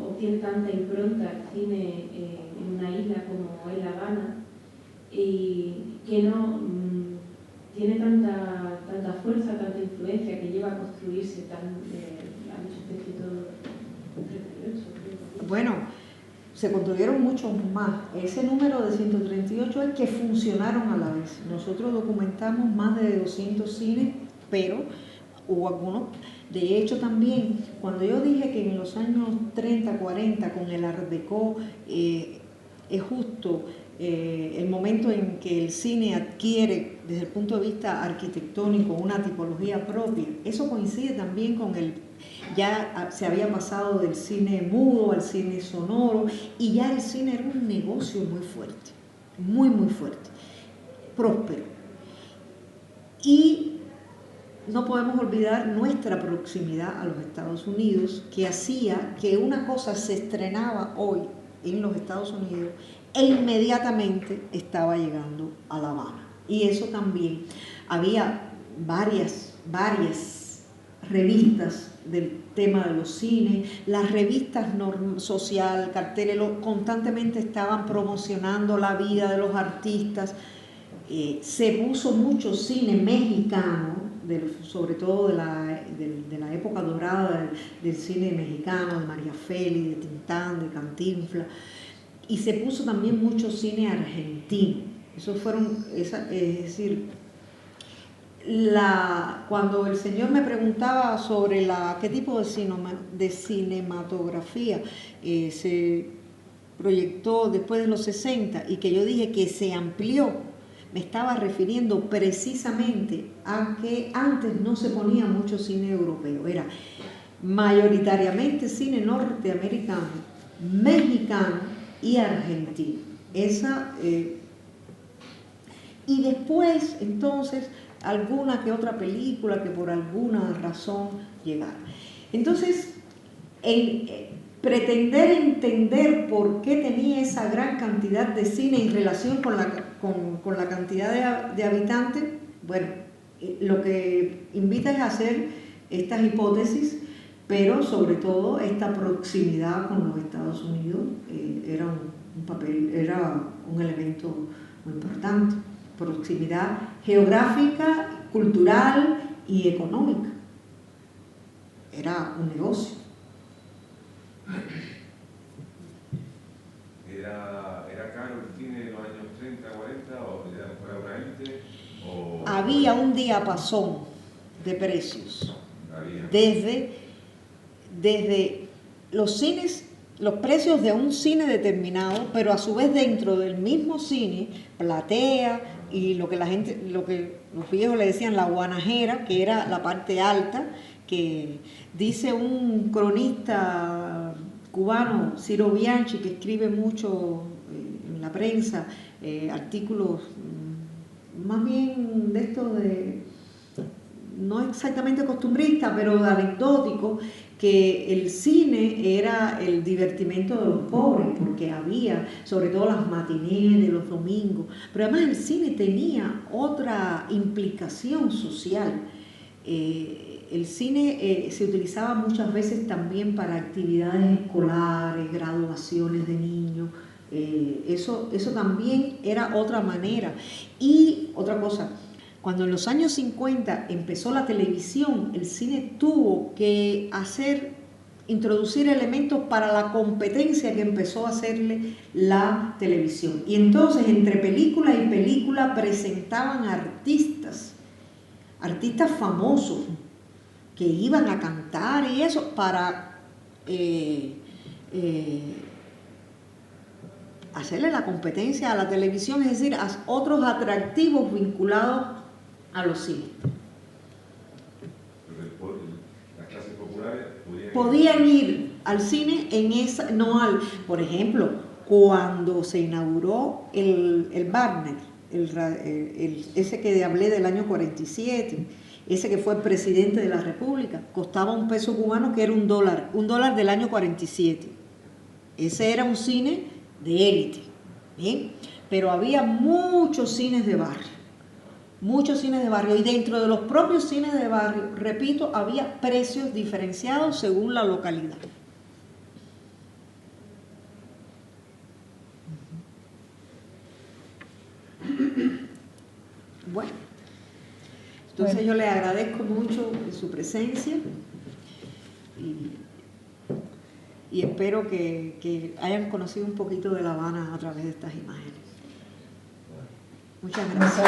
Speaker 8: o tiene tanta impronta el cine en una isla como es La Habana y que no tiene tanta fuerza, tanta influencia, que lleva a construirse ha dicho usted que todo 38.
Speaker 2: Bueno, se construyeron muchos más. Ese número de 138 es que funcionaron a la vez. Nosotros documentamos más de 200 cines, pero hubo algunos. De hecho, también, cuando yo dije que en los años 30, 40, con el Art Deco, es justo el momento en que el cine adquiere, desde el punto de vista arquitectónico, una tipología propia. Eso coincide también con ya se había pasado del cine mudo al cine sonoro, y ya el cine era un negocio muy fuerte, muy, muy fuerte, próspero. Y no podemos olvidar nuestra proximidad a los Estados Unidos, que hacía que una cosa se estrenaba hoy en los Estados Unidos e inmediatamente estaba llegando a La Habana. Y eso también, había varias revistas del tema de los cines, las revistas social, carteles, constantemente estaban promocionando la vida de los artistas. Se puso mucho cine mexicano, sobre todo de la época dorada del cine mexicano, de María Félix, de Tintán, de Cantinflas, y se puso también mucho cine argentino. Esos fueron, es decir, cuando el señor me preguntaba sobre qué tipo de cinematografía se proyectó después de los 60 y que yo dije que se amplió, me estaba refiriendo precisamente a que antes no se ponía mucho cine europeo, era mayoritariamente cine norteamericano, mexicano y argentino. Y después, entonces, alguna que otra película que por alguna razón llegara. Entonces, pretender entender por qué tenía esa gran cantidad de cine en relación con la cantidad de habitantes, bueno, lo que invita es a hacer estas hipótesis, pero sobre todo esta proximidad con los Estados Unidos era un elemento muy importante. Proximidad geográfica, cultural y económica. Era un negocio.
Speaker 3: ¿Era caro el cine en los años 30, 40 o era una élite?
Speaker 2: Había un diapasón de precios. Desde los cines, los precios de un cine determinado, pero a su vez dentro del mismo cine, platea y lo que los viejos le decían la guanajera, que era la parte alta, que dice un cronista cubano, Ciro Bianchi, que escribe mucho en la prensa, artículos más bien de estos no exactamente costumbrista, pero anecdótico, que el cine era el divertimento de los pobres, porque había, sobre todo las matinés de los domingos, pero además el cine tenía otra implicación social. El cine se utilizaba muchas veces también para actividades escolares, graduaciones de niños, eso también era otra manera. Y otra cosa, cuando en los años 50 empezó la televisión, el cine tuvo que introducir elementos para la competencia que empezó a hacerle la televisión. Y entonces, entre película y película, presentaban artistas famosos que iban a cantar y eso para hacerle la competencia a la televisión, es decir, a otros atractivos vinculados a los cines.
Speaker 3: Las clases populares
Speaker 2: podían ir al cine por ejemplo, cuando se inauguró el Wagner, ese que hablé del año 47, ese que fue el presidente de la República, costaba un peso cubano, que era $1 del año 47. Ese era un cine de élite, ¿bien? Pero había muchos cines de barrio, y dentro de los propios cines de barrio, repito, había precios diferenciados según la localidad. Bueno, entonces yo le agradezco mucho su presencia y espero que hayan conocido un poquito de La Habana a través de estas imágenes. Muchas gracias.